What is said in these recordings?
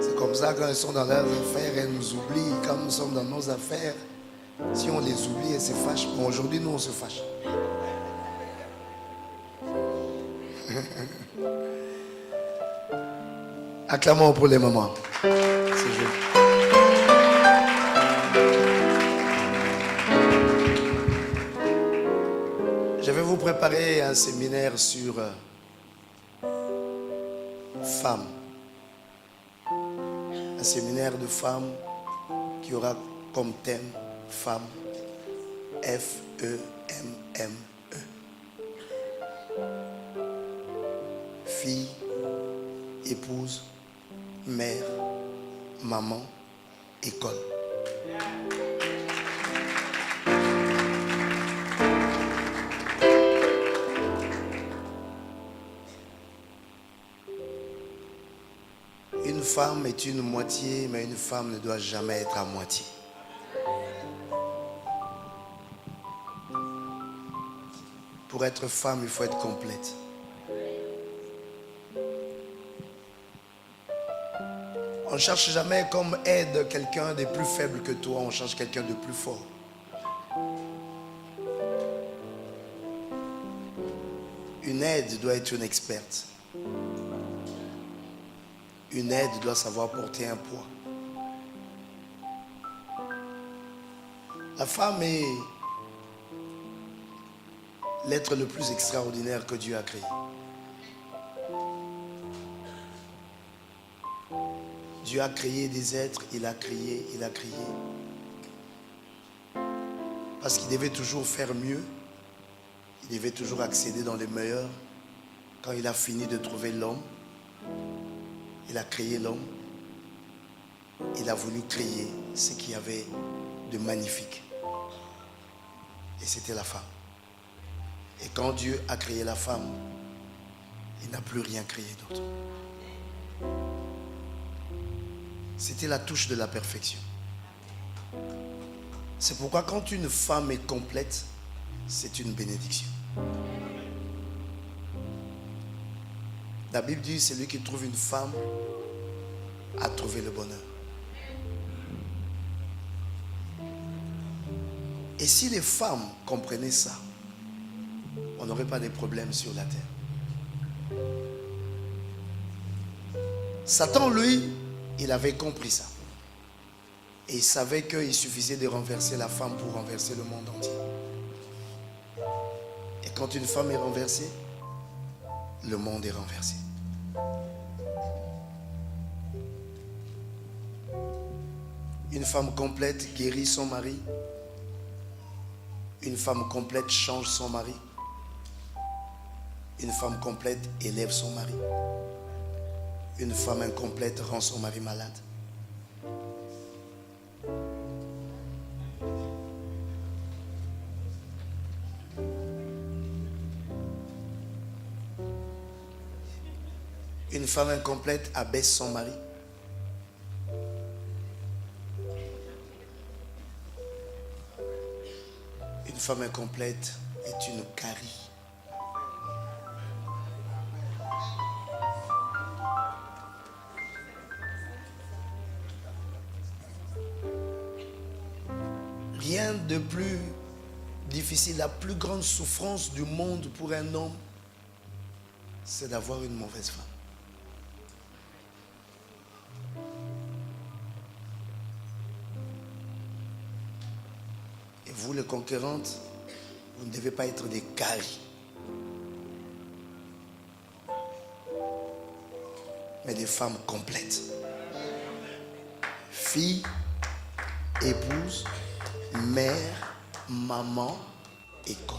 C'est comme ça quand elles sont dans leurs affaires, elles nous oublient. Quand nous sommes dans nos affaires, si on les oublie, elles se fâchent. Bon, aujourd'hui, nous, on se fâche. Acclamons pour les mamans. C'est joli. Je vais vous préparer un séminaire sur femmes. Un séminaire de femmes qui aura comme thème femme. F-E-M-M-E. Fille, épouse, mère, maman, école. Une femme est une moitié, mais une femme ne doit jamais être à moitié. Pour être femme, il faut être complète. On ne cherche jamais comme aide quelqu'un de plus faible que toi, on cherche quelqu'un de plus fort. Une aide doit être une experte. Une aide doit savoir porter un poids. La femme est l'être le plus extraordinaire que Dieu a créé. Dieu a créé des êtres, il a créé. Parce qu'il devait toujours faire mieux. Il devait toujours accéder dans les meilleurs. Quand il a fini de trouver l'homme, il a créé l'homme. Il a voulu créer ce qu'il y avait de magnifique. Et c'était la femme. Et quand Dieu a créé la femme, il n'a plus rien créé d'autre. C'était la touche de la perfection. C'est pourquoi quand une femme est complète, c'est une bénédiction. La Bible dit, celui qui trouve une femme a trouvé le bonheur. Et si les femmes comprenaient ça, on n'aurait pas de problèmes sur la terre. Satan, lui, il avait compris ça. Et il savait qu'il suffisait de renverser la femme pour renverser le monde entier. Et quand une femme est renversée, le monde est renversé. Une femme complète guérit son mari. Une femme complète change son mari. Une femme complète élève son mari. Une femme incomplète rend son mari malade. Une femme incomplète abaisse son mari. Une femme incomplète est une carie. Rien de plus difficile, la plus grande souffrance du monde pour un homme, c'est d'avoir une mauvaise femme. Et vous, les conquérantes, vous ne devez pas être des caries, mais des femmes complètes. Fille, épouse, mère, maman, école.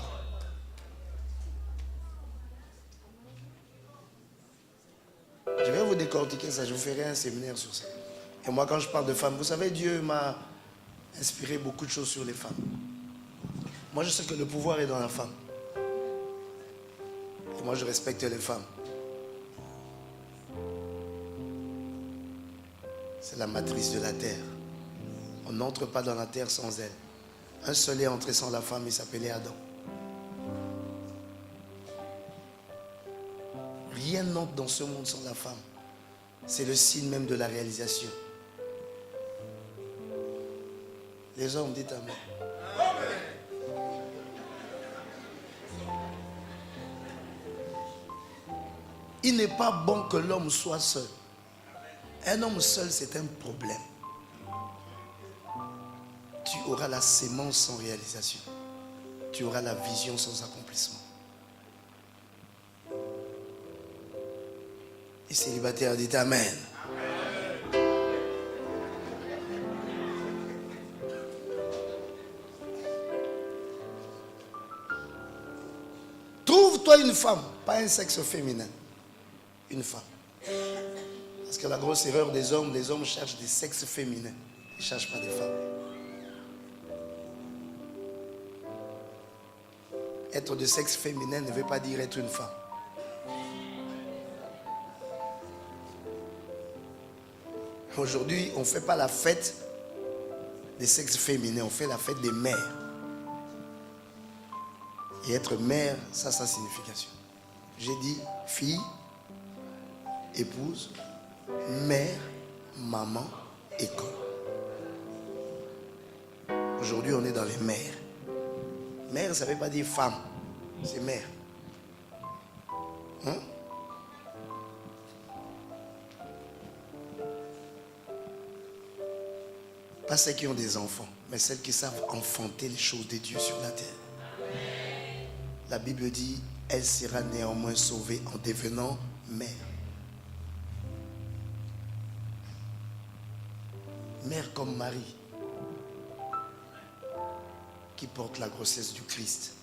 Je vais vous décortiquer ça, je vous ferai un séminaire sur ça. Et moi, quand je parle de femmes, vous savez, Dieu m'a inspiré beaucoup de choses sur les femmes. Moi, je sais que le pouvoir est dans la femme. Et moi, je respecte les femmes. C'est la matrice de la terre. On n'entre pas dans la terre sans elle. Un seul est entré sans la femme, il s'appelait Adam. Rien n'entre dans ce monde sans la femme. c'est le signe même de la réalisation. Les hommes, dites Amen. Il n'est pas bon que l'homme soit seul. Un homme seul, c'est un problème. Tu auras la sémence sans réalisation. Tu auras la vision sans accomplissement. Et célibataire, dites Amen. Trouve-toi une femme, pas un sexe féminin. Une femme. Parce que la grosse erreur des hommes cherchent des sexes féminins. Ils ne cherchent pas des femmes. Être de sexe féminin ne veut pas dire être une femme. Aujourd'hui, on ne fait pas la fête des sexes féminins, on fait la fête des mères. Et être mère, ça a sa signification. J'ai dit fille, épouse, mère, maman, école. Aujourd'hui, on est dans les mères. Mère, ça ne veut pas dire femme, c'est mère. Hein? Pas celles qui ont des enfants, mais celles qui savent enfanter les choses de Dieu sur la terre. La Bible dit, elle sera néanmoins sauvée en devenant mère. Mère comme Marie, qui porte la grossesse du Christ,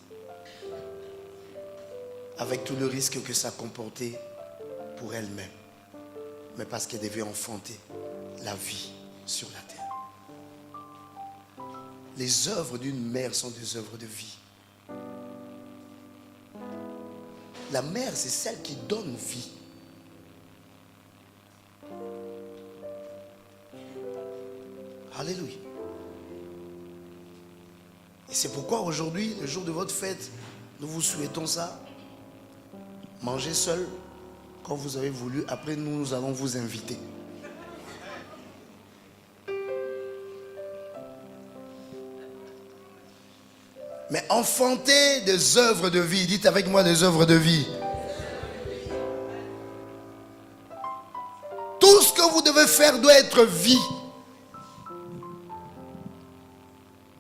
avec tout le risque que ça comportait pour elle-même, mais parce qu'elle devait enfanter la vie sur la terre. Les œuvres d'une mère sont des œuvres de vie. La mère, c'est celle qui donne vie. Alléluia. Et c'est pourquoi aujourd'hui, le jour de votre fête, nous vous souhaitons ça. Mangez seul quand vous avez voulu. Après, nous allons vous inviter. Mais enfantez des œuvres de vie. Dites avec moi des œuvres de vie. Tout ce que vous devez faire doit être vie.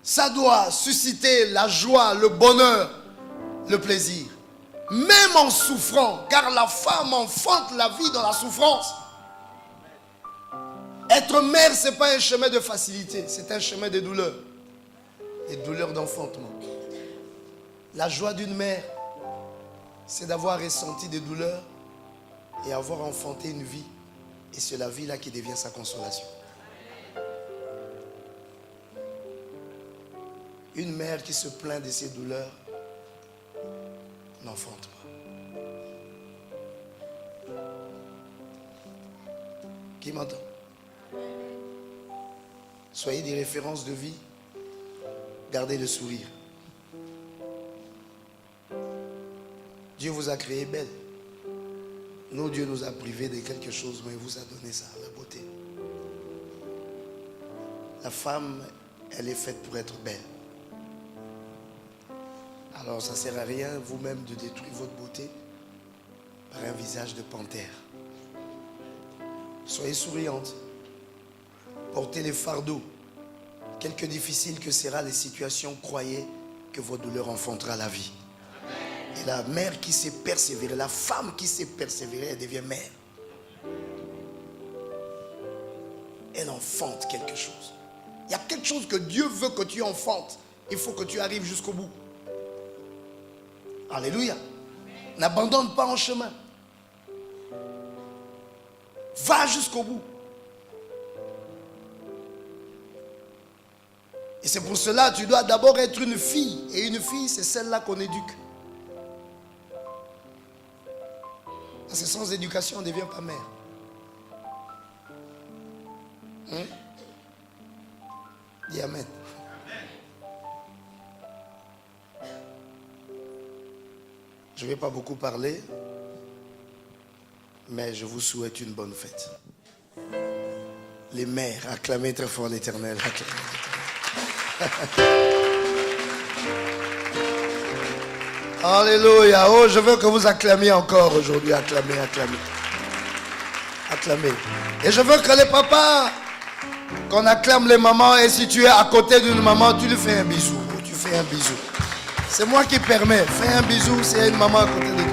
Ça doit susciter la joie, le bonheur, le plaisir. Même en souffrant, car la femme enfante la vie dans la souffrance. Être mère, ce n'est pas un chemin de facilité, c'est un chemin de douleur. Et douleur d'enfantement. La joie d'une mère, c'est d'avoir ressenti des douleurs et avoir enfanté une vie. Et c'est la vie là qui devient sa consolation. Une mère qui se plaint de ses douleurs n'enfante pas. Qui m'entend? Soyez des références de vie. Gardez le sourire. Dieu vous a créé belle. Nous, Dieu nous a privés de quelque chose, mais il vous a donné ça, la beauté. La femme, elle est faite pour être belle. Alors ça ne sert à rien vous-même de détruire votre beauté par un visage de panthère. Soyez souriante. Portez les fardeaux. Quelque difficile que sera les situations, croyez que votre douleur enfantera la vie. Et la mère qui sait persévérer, la femme qui sait persévérer, elle devient mère. Elle enfante quelque chose. Il y a quelque chose que Dieu veut que tu enfantes. Il faut que tu arrives jusqu'au bout. Alléluia. N'abandonne pas en chemin. Va jusqu'au bout. Et c'est pour cela que tu dois d'abord être une fille. Et une fille, c'est celle-là qu'on éduque. Parce que sans éducation, on ne devient pas mère. Dis Amen. Je ne vais pas beaucoup parler. Mais je vous souhaite une bonne fête. Les mères, acclamez très fort l'Éternel. Alléluia. Oh, je veux que vous acclamiez encore aujourd'hui. Acclamez, acclamez. Acclamez. Et je veux que les papas, qu'on acclame les mamans. Et si tu es à côté d'une maman, tu lui fais un bisou. Tu fais un bisou. C'est moi qui permets. Fais un bisou s'il y a une maman à côté de toi.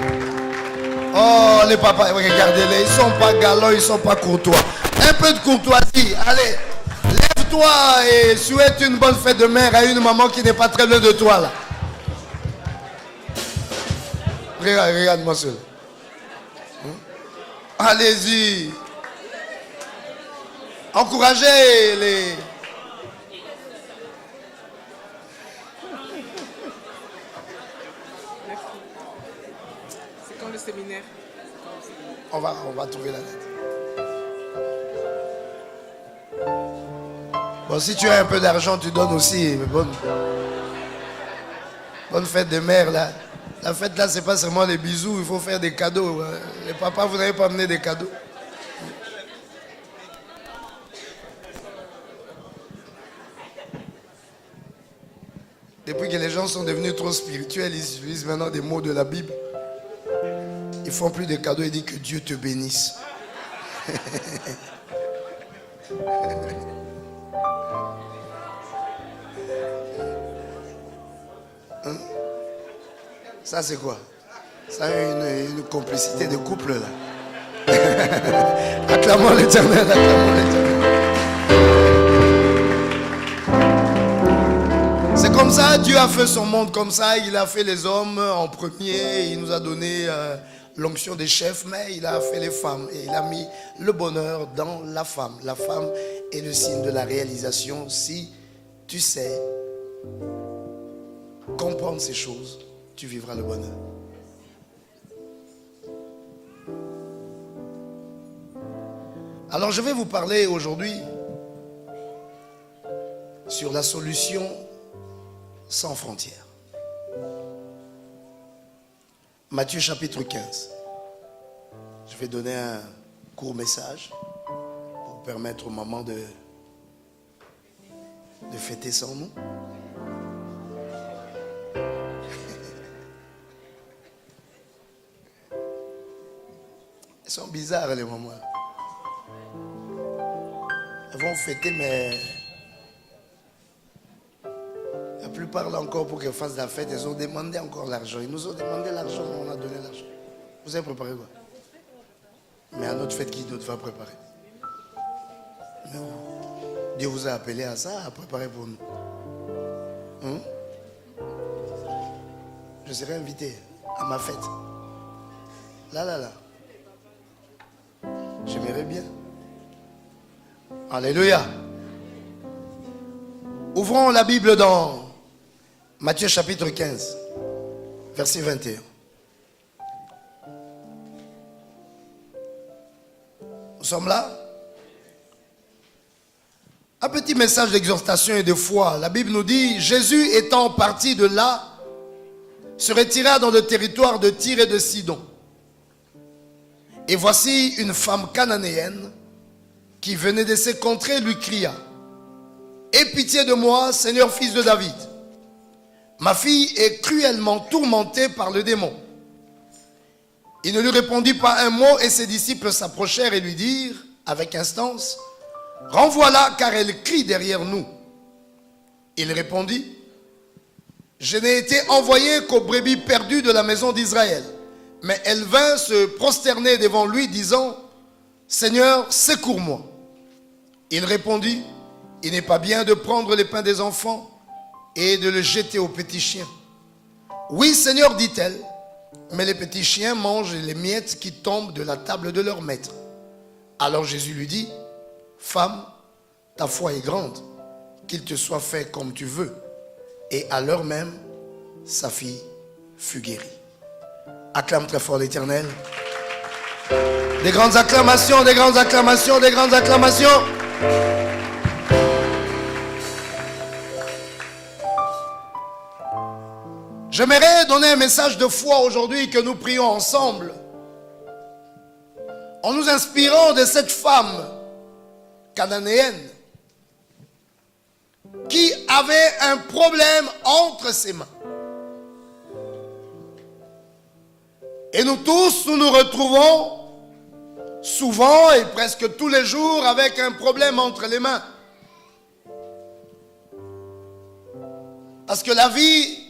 Oh, les papas, regardez-les. Ils ne sont pas galants, ils ne sont pas courtois. Un peu de courtoisie. Allez, lève-toi et souhaite une bonne fête de mère à une maman qui n'est pas très loin de toi là. Regarde-moi seul. Allez-y. Encouragez les... C'est quand le séminaire? On va trouver la date. Bon, si tu as un peu d'argent, tu donnes aussi. Mais bonne fête de mère là. La fête là, c'est pas seulement les bisous, il faut faire des cadeaux. Les papas, vous n'avez pas amené des cadeaux. Depuis que les gens sont devenus trop spirituels, ils utilisent maintenant des mots de la Bible. Ils font plus de cadeaux, ils disent que Dieu te bénisse. Hein? Ça c'est quoi? Ça a une complicité de couple là. Acclamons l'Éternel, acclamons l'Éternel. C'est comme ça, Dieu a fait son monde comme ça. Il a fait les hommes en premier. Il nous a donné l'onction des chefs, mais il a fait les femmes. Et il a mis le bonheur dans la femme. La femme est le signe de la réalisation. Si tu sais comprendre ces choses, tu vivras le bonheur. Alors je vais vous parler aujourd'hui sur la solution sans frontières. Matthieu chapitre 15. Je vais donner un court message pour permettre aux mamans de fêter sans nous. Elles sont bizarres les mamans. Elles vont fêter mais... La plupart là encore pour qu'elles fassent la fête, elles ont demandé encore l'argent. Ils nous ont demandé l'argent, on a donné l'argent. Vous avez préparé quoi? Mais à notre fête, qui d'autre va préparer? Non. Dieu vous a appelé à ça, à préparer pour nous. Je serai invité à ma fête. Là. J'aimerais bien. Alléluia. Ouvrons la Bible dans Matthieu chapitre 15, verset 21. Nous sommes là. Un petit message d'exhortation et de foi. La Bible nous dit, Jésus étant parti de là, se retira dans le territoire de Tyr et de Sidon. Et voici une femme cananéenne qui venait de ces contrées lui cria, aie pitié de moi, Seigneur, fils de David. Ma fille est cruellement tourmentée par le démon. Il ne lui répondit pas un mot et ses disciples s'approchèrent et lui dirent, avec instance, renvoie-la car elle crie derrière nous. Il répondit, je n'ai été envoyé qu'aux brebis perdues de la maison d'Israël. Mais elle vint se prosterner devant lui disant, Seigneur, secours-moi. Il répondit, il n'est pas bien de prendre les pains des enfants et de le jeter aux petits chiens. Oui, Seigneur, dit-elle, mais les petits chiens mangent les miettes qui tombent de la table de leur maître. Alors Jésus lui dit, femme, ta foi est grande, qu'il te soit fait comme tu veux. Et à l'heure même, sa fille fut guérie. Acclame très fort l'Éternel. Des grandes acclamations, des grandes acclamations, des grandes acclamations. J'aimerais donner un message de foi aujourd'hui, que nous prions ensemble en nous inspirant de cette femme cananéenne qui avait un problème entre ses mains. Et nous tous, nous nous retrouvons souvent et presque tous les jours avec un problème entre les mains. Parce que la vie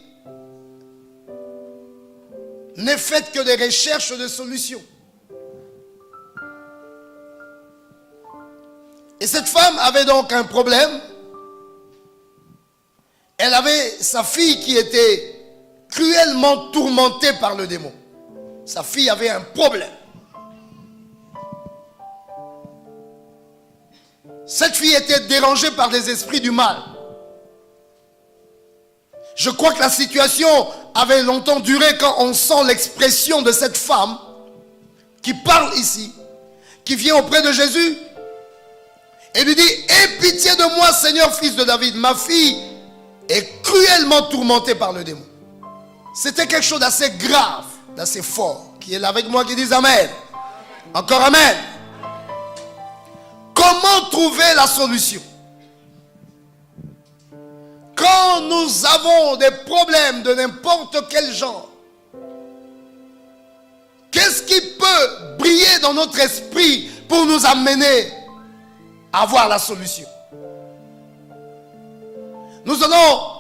n'est faite que des recherches de solutions. Et cette femme avait donc un problème. Elle avait sa fille qui était cruellement tourmentée par le démon. Sa fille avait un problème. Cette fille était dérangée par des esprits du mal. Je crois que la situation avait longtemps duré quand on sent l'expression de cette femme qui parle ici, qui vient auprès de Jésus et lui dit: aie pitié de moi, Seigneur, fils de David, ma fille est cruellement tourmentée par le démon. C'était quelque chose d'assez grave, d'assez fort. Qui est là avec moi qui dit Amen? Encore Amen. Comment trouver la solution? Quand nous avons des problèmes de n'importe quel genre, qu'est-ce qui peut briller dans notre esprit pour nous amener à voir la solution? Nous allons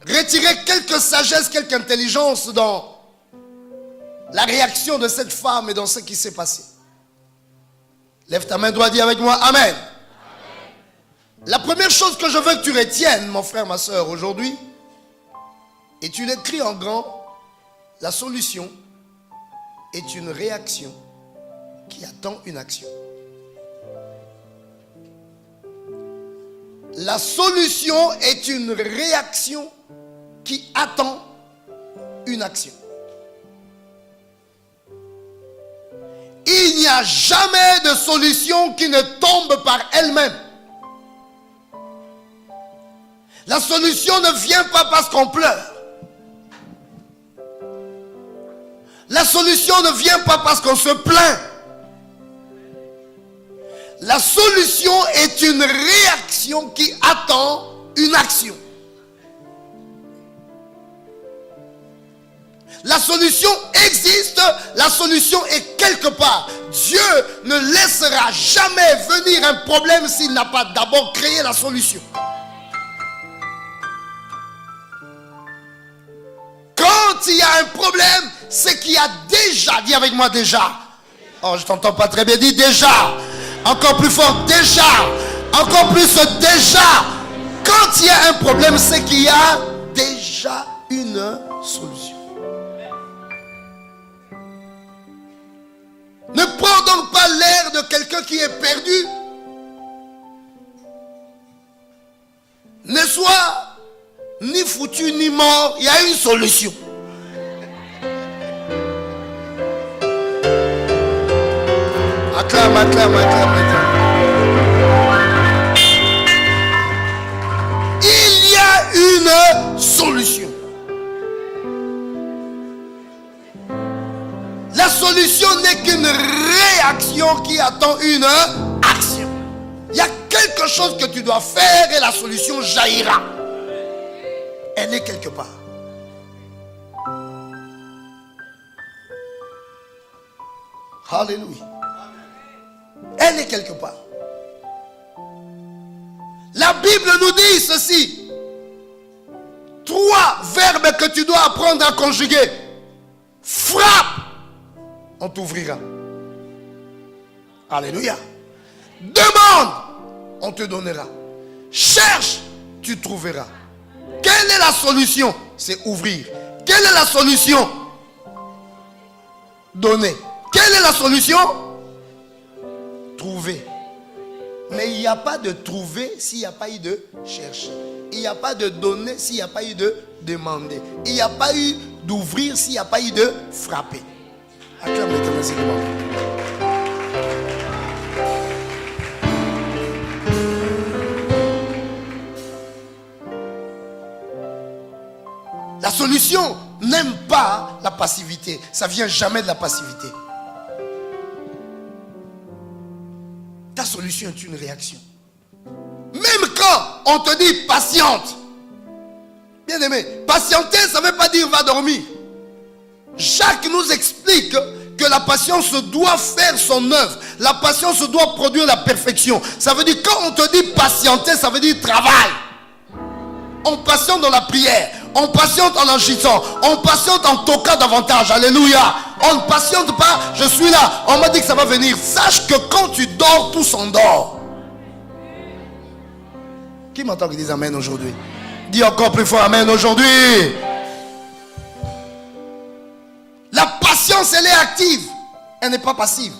retirer quelques sagesses, quelques intelligences dans la réaction de cette femme et dans ce qui s'est passé. Lève ta main droite, dis avec moi Amen. Amen. La première chose que je veux que tu retiennes, mon frère, ma soeur, aujourd'hui, et tu l'écris en grand: la solution est une réaction qui attend une action. La solution est une réaction qui attend une action. Il n'y a jamais de solution qui ne tombe par elle-même. La solution ne vient pas parce qu'on pleure. La solution ne vient pas parce qu'on se plaint. La solution est une réaction qui attend une action. La solution existe, la solution est quelque part. Dieu ne laissera jamais venir un problème s'il n'a pas d'abord créé la solution. Quand il y a un problème, c'est qu'il y a déjà, dis avec moi déjà. Oh, je t'entends pas très bien, dis déjà. Encore plus fort, déjà. Encore plus déjà. Quand il y a un problème, c'est qu'il y a déjà une solution. Ne prends donc pas l'air de quelqu'un qui est perdu. Ne sois ni foutu ni mort. Il y a une solution. Acclame, acclame, acclame, acclame. Il y a une solution. La solution n'est qu'une réaction qui attend une action. Il y a quelque chose que tu dois faire et la solution jaillira. Elle est quelque part. Alléluia. Elle est quelque part. La Bible nous dit ceci. 3 verbes que tu dois apprendre à conjuguer. Frappe, on t'ouvrira. Alléluia. Demande, on te donnera. Cherche, tu trouveras. Quelle est la solution? C'est ouvrir. Quelle est la solution? Donner. Quelle est la solution? Trouver. Mais il n'y a pas de trouver s'il n'y a pas eu de chercher. Il n'y a pas de donner s'il n'y a pas eu de demander. Il n'y a pas eu d'ouvrir s'il n'y a pas eu de frapper. Acclame l'Éternel, c'est bon. La solution n'aime pas la passivité. Ça ne vient jamais de la passivité. solution est une réaction. Même quand on te dit patiente. Bien aimé, patienter, ça ne veut pas dire va dormir. Jacques nous explique que la patience doit faire son œuvre. La patience doit produire la perfection. Ça veut dire quand on te dit patienter, ça veut dire travail. On patiente dans la prière. On patiente en agissant. On patiente en toquant davantage. Alléluia. On ne patiente pas, je suis là. On m'a dit que ça va venir. Sache que quand tu dors, tout s'endort. Qui m'entend qui dit amen aujourd'hui? Dis encore plus fort amen aujourd'hui. La patience, elle est active. Elle n'est pas passive.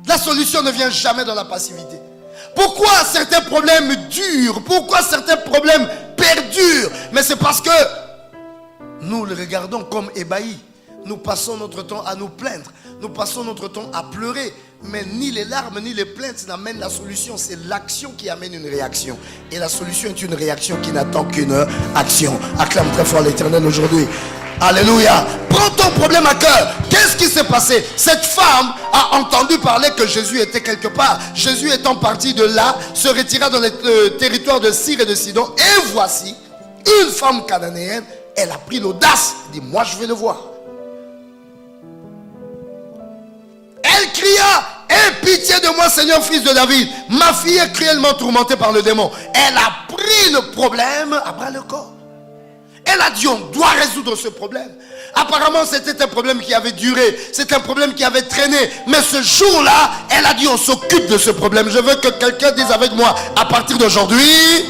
La solution ne vient jamais dans la passivité. Pourquoi certains problèmes durent? Pourquoi certains problèmes perdurent? Mais c'est parce que nous le regardons comme ébahis. Nous passons notre temps à nous plaindre. Nous passons notre temps à pleurer. Mais ni les larmes ni les plaintes n'amènent la solution. C'est l'action qui amène une réaction. Et la solution est une réaction qui n'attend qu'une action. Acclame très fort l'Éternel aujourd'hui. Alléluia. Prends ton problème à cœur. Qu'est-ce qui s'est passé? Cette femme a entendu parler que Jésus était quelque part. Jésus étant parti de là, se retira dans le territoire de Syr et de Sidon. Et voici, une femme cananéenne, elle a pris l'audace. Elle dit, moi je vais le voir. Elle cria, aie pitié de moi Seigneur fils de David. Ma fille est cruellement tourmentée par le démon. Elle a pris le problème à bras le corps. Elle a dit, on doit résoudre ce problème. Apparemment, c'était un problème qui avait duré. C'est un problème qui avait traîné. Mais ce jour-là, elle a dit, on s'occupe de ce problème. Je veux que quelqu'un dise avec moi, à partir d'aujourd'hui,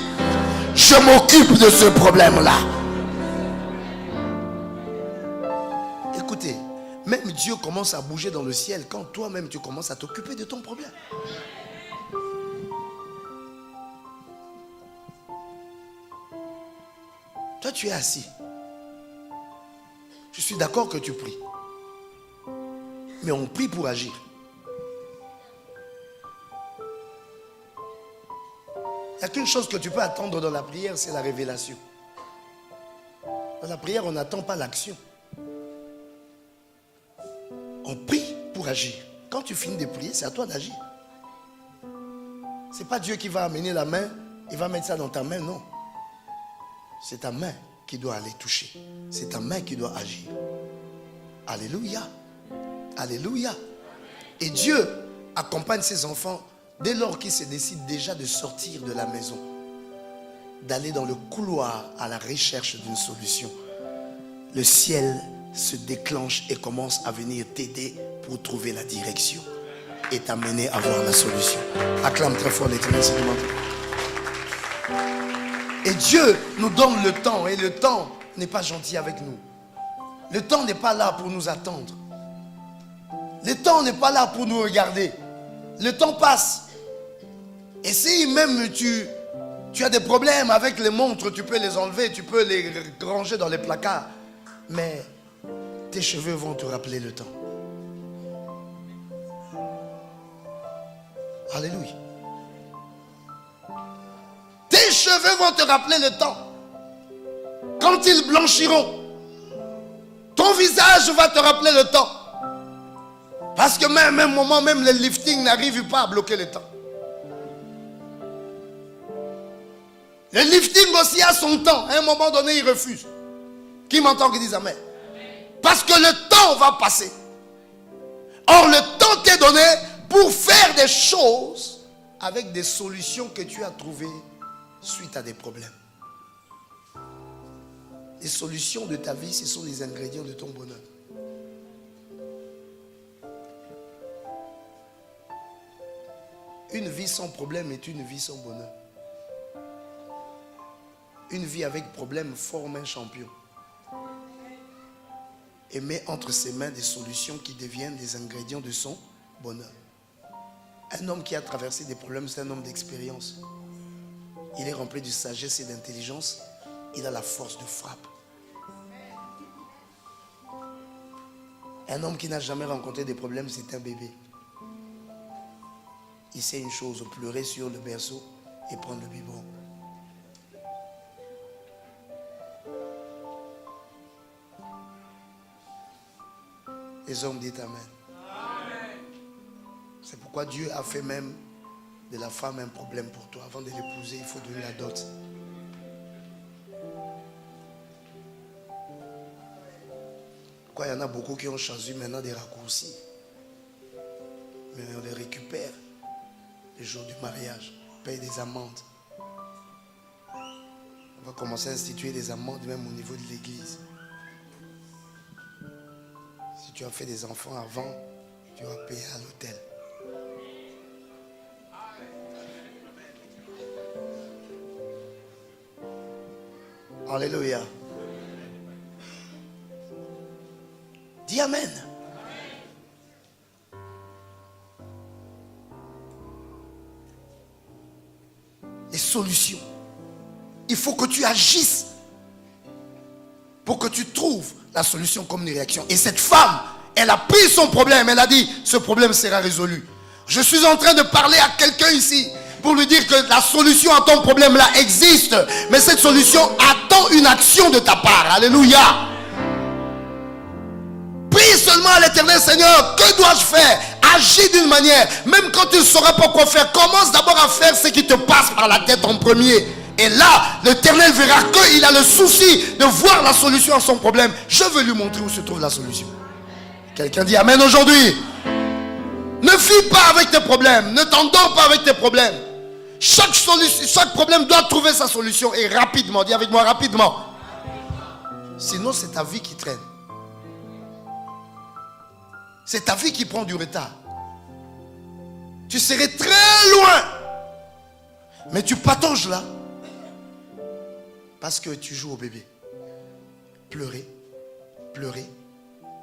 je m'occupe de ce problème-là. Écoutez, même Dieu commence à bouger dans le ciel quand toi-même tu commences à t'occuper de ton problème. Toi, tu es assis. Je suis d'accord que tu pries. Mais on prie pour agir. Il n'y a qu'une chose que tu peux attendre dans la prière, c'est la révélation. Dans la prière, on n'attend pas l'action. On prie pour agir. Quand tu finis de prier, c'est à toi d'agir. Ce n'est pas Dieu qui va amener la main, il va mettre ça dans ta main, non. C'est ta main qui doit aller toucher. C'est ta main qui doit agir. Alléluia. Alléluia. Et Dieu accompagne ses enfants dès lors qu'ils se décident déjà de sortir de la maison, d'aller dans le couloir à la recherche d'une solution. Le ciel se déclenche et commence à venir t'aider pour trouver la direction et t'amener à voir la solution. Acclame très fort l'Éternel, s'il te plaît. Et Dieu nous donne le temps, et le temps n'est pas gentil avec nous. Le temps n'est pas là pour nous attendre. Le temps n'est pas là pour nous regarder. Le temps passe. Et si même tu as des problèmes avec les montres, tu peux les enlever, tu peux les ranger dans les placards. Mais tes cheveux vont te rappeler le temps. Alléluia. Tes cheveux vont te rappeler le temps. Quand ils blanchiront, ton visage va te rappeler le temps. Parce que même un moment, même le lifting n'arrive pas à bloquer le temps. Le lifting aussi a son temps. À un moment donné, il refuse. Qui m'entend qui dit amen? Parce que le temps va passer. Or, le temps t'est donné pour faire des choses avec des solutions que tu as trouvées suite à des problèmes. Les solutions de ta vie, ce sont les ingrédients de ton bonheur. Une vie sans problème est une vie sans bonheur. Une vie avec problème forme un champion et met entre ses mains des solutions qui deviennent des ingrédients de son bonheur. Un homme qui a traversé des problèmes, c'est un homme d'expérience. Il est rempli de sagesse et d'intelligence. Il a la force de frappe. Un homme qui n'a jamais rencontré des problèmes, c'est un bébé. Il sait une chose, pleurer sur le berceau et prendre le biberon. Les hommes disent amen. C'est pourquoi Dieu a fait même de la femme un problème pour toi. Avant de l'épouser, il faut donner la dot. Pourquoi il y en a beaucoup qui ont choisi maintenant des raccourcis. Mais on les récupère le jour du mariage. On paye des amendes. On va commencer à instituer des amendes même au niveau de l'église. Si tu as fait des enfants avant, tu vas payer à l'hôtel. Alléluia. Dis Amen. Les solutions. Il faut que tu agisses pour que tu trouves la solution comme une réaction. Et cette femme, elle a pris son problème. Elle a dit, ce problème sera résolu. Je suis en train de parler à quelqu'un ici pour lui dire que la solution à ton problème là existe. Mais cette solution attend une action de ta part. Alléluia. Prie seulement à l'Éternel, Seigneur, que dois-je faire? Agis d'une manière. Même quand tu ne sauras pas quoi faire, commence d'abord à faire ce qui te passe par la tête en premier. Et là, l'Éternel verra qu'il a le souci de voir la solution à son problème. Je veux lui montrer où se trouve la solution. Quelqu'un dit Amen aujourd'hui. Ne fuis pas avec tes problèmes. Ne t'endors pas avec tes problèmes. Chaque problème doit trouver sa solution. Et rapidement, dis avec moi rapidement. Sinon, c'est ta vie qui traîne. C'est ta vie qui prend du retard. Tu serais très loin. Mais tu patauges là. Parce que tu joues au bébé. Pleurer, pleurer,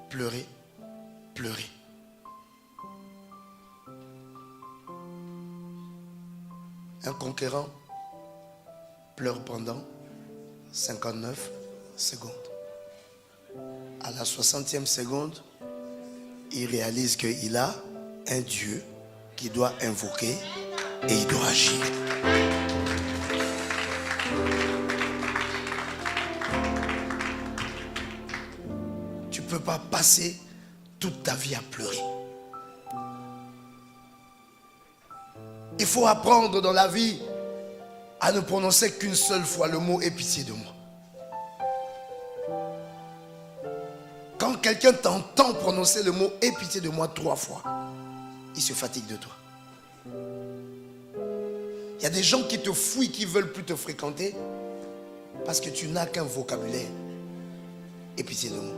pleurer, pleurer. Un conquérant pleure pendant 59 secondes. À la 60e seconde, il réalise qu'il a un Dieu qu'il doit invoquer et il doit agir. Tu ne peux pas passer toute ta vie à pleurer. Il faut apprendre dans la vie à ne prononcer qu'une seule fois le mot « aie pitié de moi ». Quand quelqu'un t'entend prononcer le mot « aie pitié de moi » 3 fois, il se fatigue de toi. Il y a des gens qui te fouillent, qui ne veulent plus te fréquenter parce que tu n'as qu'un vocabulaire. Aie pitié de moi.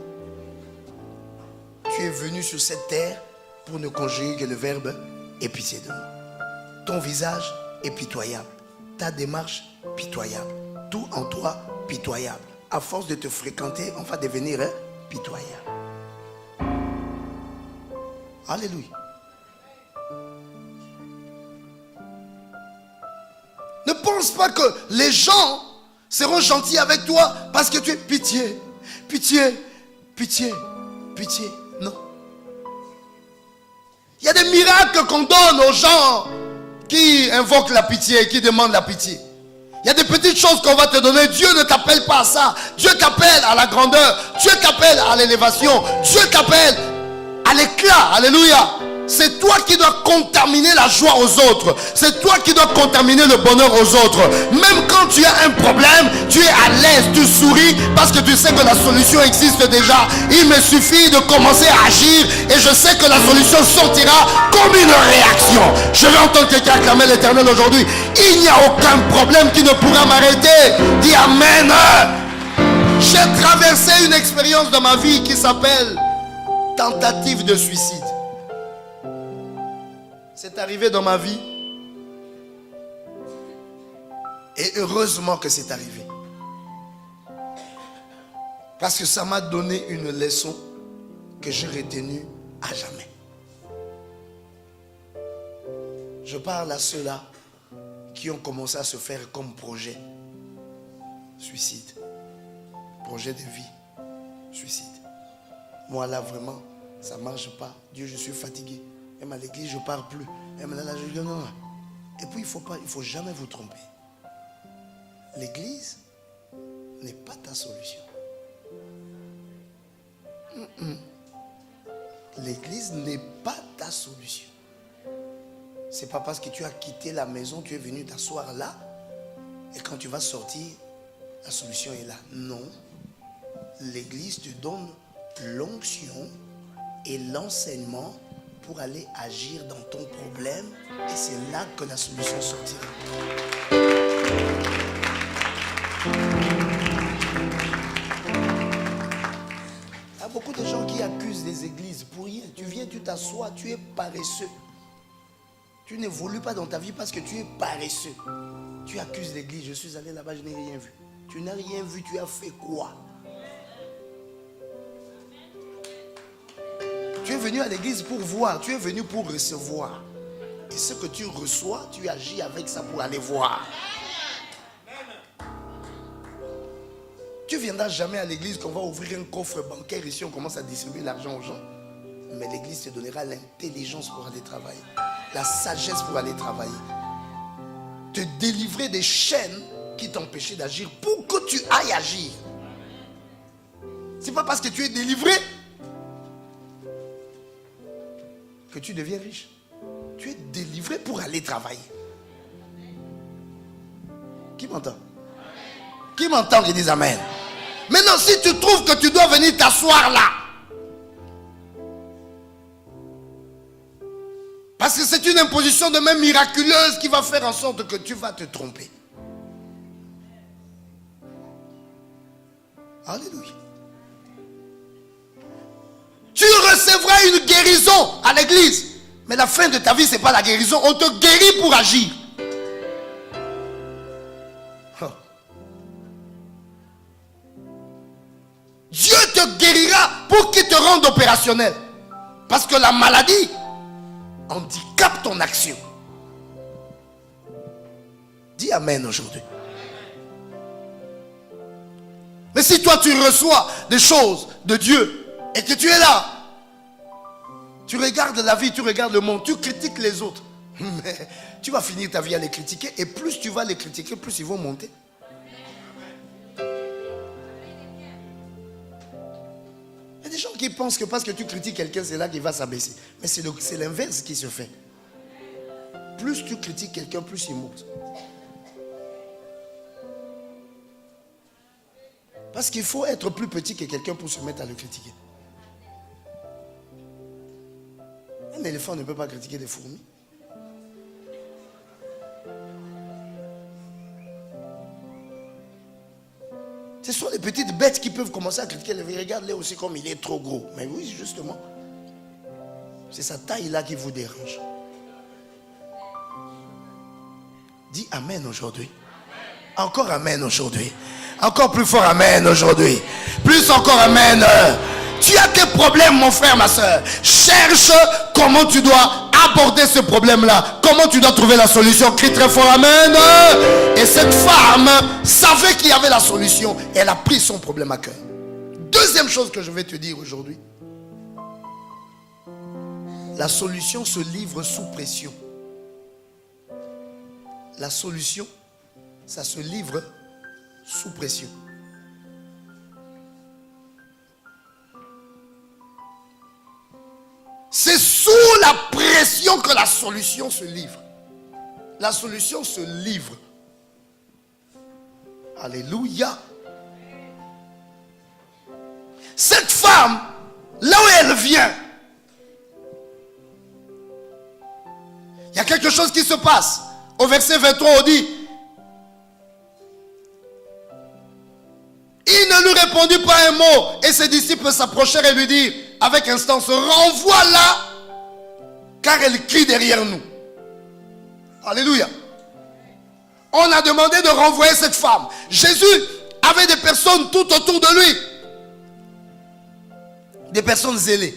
Tu es venu sur cette terre pour ne conjuguer que le verbe « aie pitié de moi ». Ton visage est pitoyable. Ta démarche, pitoyable. Tout en toi, pitoyable. À force de te fréquenter, on va devenir pitoyable. Alléluia. Ne pense pas que les gens seront gentils avec toi parce que tu es pitié. Pitié, pitié, pitié. Non. Il y a des miracles qu'on donne aux gens qui invoquent la pitié, qui demandent la pitié. Il y a des petites choses qu'on va te donner. Dieu ne t'appelle pas à ça. Dieu t'appelle à la grandeur. Dieu t'appelle à l'élévation. Dieu t'appelle à l'éclat. Alléluia. C'est toi qui dois contaminer la joie aux autres. C'est toi qui dois contaminer le bonheur aux autres. Même quand tu as un problème, tu es à l'aise, tu souris parce que tu sais que la solution existe déjà. Il me suffit de commencer à agir et je sais que la solution sortira comme une réaction. Je vais entendre quelqu'un acclamer l'Éternel aujourd'hui. Il n'y a aucun problème qui ne pourra m'arrêter. Dis Amen. J'ai traversé une expérience dans ma vie qui s'appelle tentative de suicide. C'est arrivé dans ma vie. Et heureusement que c'est arrivé. Parce que ça m'a donné une leçon que j'ai retenue à jamais. Je parle à ceux-là qui ont commencé à se faire comme projet. Suicide. Projet de vie. Suicide. Moi là vraiment, ça ne marche pas. Dieu, je suis fatigué. Même à l'église, je ne parle plus. Même là, je dis non. Et puis, il faut jamais vous tromper. L'église n'est pas ta solution. L'église n'est pas ta solution. c'est pas parce que tu as quitté la maison, tu es venu t'asseoir là, et quand tu vas sortir, la solution est là. Non. L'église te donne l'onction et l'enseignement pour aller agir dans ton problème, et c'est là que la solution sortira. Il y a beaucoup de gens qui accusent les églises pour rien. Tu viens, tu t'assois, tu es paresseux. Tu n'évolues pas dans ta vie parce que tu es paresseux. Tu accuses l'église. Je suis allé là-bas, je n'ai rien vu. Tu n'as rien vu, tu as fait quoi? Tu es venu à l'église pour voir, tu es venu pour recevoir. Et ce que tu reçois, tu agis avec ça pour aller voir. Tu ne viendras jamais à l'église qu'on va ouvrir un coffre bancaire ici, on commence à distribuer l'argent aux gens. Mais l'église te donnera l'intelligence pour aller travailler, la sagesse pour aller travailler, te délivrer des chaînes qui t'empêchaient d'agir pour que tu ailles agir. C'est pas parce que tu es délivré que tu deviens riche. Tu es délivré pour aller travailler. Qui m'entend? Qui m'entend qui dit amen? Maintenant, si tu trouves que tu dois venir t'asseoir là, parce que c'est une imposition de main miraculeuse qui va faire en sorte que tu vas te tromper. Alléluia. Tu recevras une guérison à l'église. Mais la fin de ta vie, ce n'est pas la guérison. On te guérit pour agir. Oh. Dieu te guérira pour qu'il te rende opérationnel. Parce que la maladie handicape ton action. Dis amen aujourd'hui. Mais si toi tu reçois des choses de Dieu et que tu es là, tu regardes la vie, tu regardes le monde, tu critiques les autres, mais tu vas finir ta vie à les critiquer, et plus tu vas les critiquer, plus ils vont monter. Il y a des gens qui pensent que parce que tu critiques quelqu'un, c'est là qu'il va s'abaisser. Mais c'est l'inverse qui se fait. Plus tu critiques quelqu'un, plus il monte. Parce qu'il faut être plus petit que quelqu'un pour se mettre à le critiquer. Un éléphant ne peut pas critiquer des fourmis. Ce sont les petites bêtes qui peuvent commencer à critiquer. Regarde-les aussi comme il est trop gros. Mais oui, justement. C'est sa taille là qui vous dérange. Dis amen aujourd'hui. Encore amen aujourd'hui. Encore plus fort amen aujourd'hui. Plus encore amen. Tu as quel problème mon frère, ma soeur? Cherche comment tu dois aborder ce problème-là. Comment tu dois trouver la solution. Crie très fort amen. Et cette femme savait qu'il y avait la solution. Et elle a pris son problème à cœur. Deuxième chose que je vais te dire aujourd'hui. La solution se livre sous pression. La solution, ça se livre sous pression. C'est sous la pression que la solution se livre. La solution se livre. Alléluia. Cette femme, là où elle vient, il y a quelque chose qui se passe. Au verset 23, on dit, il ne lui répondit pas un mot, et ses disciples s'approchèrent et lui dirent avec instance, renvoie-la, car elle crie derrière nous. Alléluia. On a demandé de renvoyer cette femme. Jésus avait des personnes tout autour de lui. Des personnes zélées.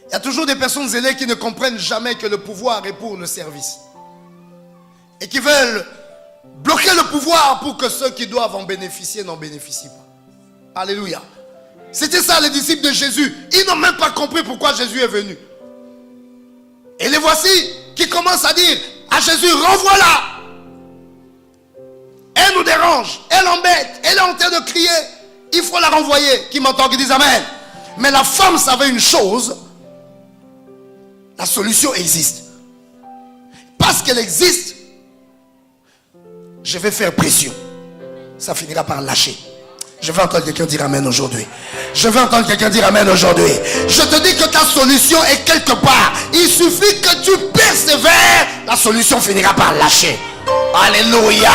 Il y a toujours des personnes zélées qui ne comprennent jamais que le pouvoir est pour le service. Et qui veulent bloquer le pouvoir pour que ceux qui doivent en bénéficier n'en bénéficient pas. Alléluia. C'était ça les disciples de Jésus. Ils n'ont même pas compris pourquoi Jésus est venu. Et les voici qui commencent à dire à Jésus, renvoie-la. Elle nous dérange, elle embête, elle est en train de crier. Il faut la renvoyer. Qui m'entend, qui dit amen. Mais la femme savait une chose. La solution existe. parce qu'elle existe, je vais faire pression. Ça finira par lâcher. Je vais entendre quelqu'un dire amen aujourd'hui. Je vais entendre quelqu'un dire amen aujourd'hui. Je te dis que ta solution est quelque part. Il suffit que tu persévères, la solution finira par lâcher. Alléluia.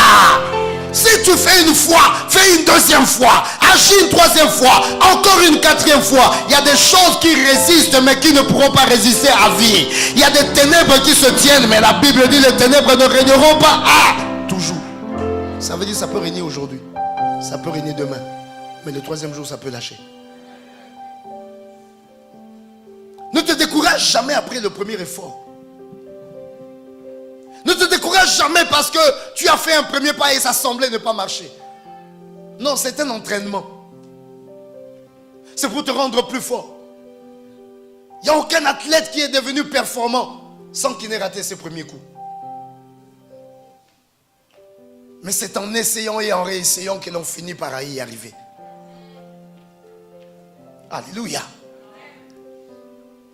Si tu fais une fois, fais une deuxième fois, agis une troisième fois, encore une quatrième fois. Il y a des choses qui résistent mais qui ne pourront pas résister à vie. Il y a des ténèbres qui se tiennent, mais la Bible dit les ténèbres ne régneront pas toujours. Ça veut dire que ça peut régner aujourd'hui, ça peut régner demain, mais le troisième jour ça peut lâcher. Ne te décourage jamais après le premier effort. Ne te décourage jamais parce que tu as fait un premier pas et ça semblait ne pas marcher. Non, c'est un entraînement. C'est pour te rendre plus fort. Il n'y a aucun athlète qui est devenu performant sans qu'il n'ait raté ses premiers coups. Mais c'est en essayant et en réessayant que l'on finit par y arriver. Alléluia.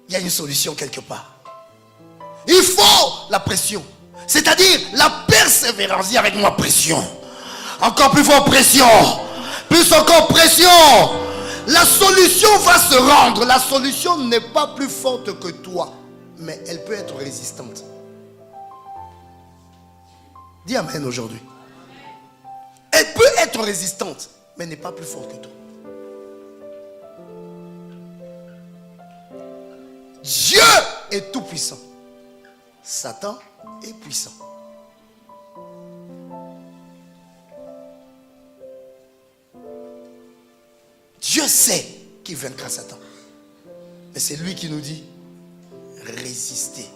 Il y a une solution quelque part. Il faut la pression. C'est-à-dire la persévérance. Dis avec moi pression. Encore plus fort pression. Plus encore pression. La solution va se rendre. La solution n'est pas plus forte que toi, mais elle peut être résistante. Dis amen aujourd'hui. Elle peut être résistante, mais n'est pas plus forte que toi. Dieu est tout puissant. Satan est puissant. Dieu sait qui vaincra Satan. Mais c'est lui qui nous dit résister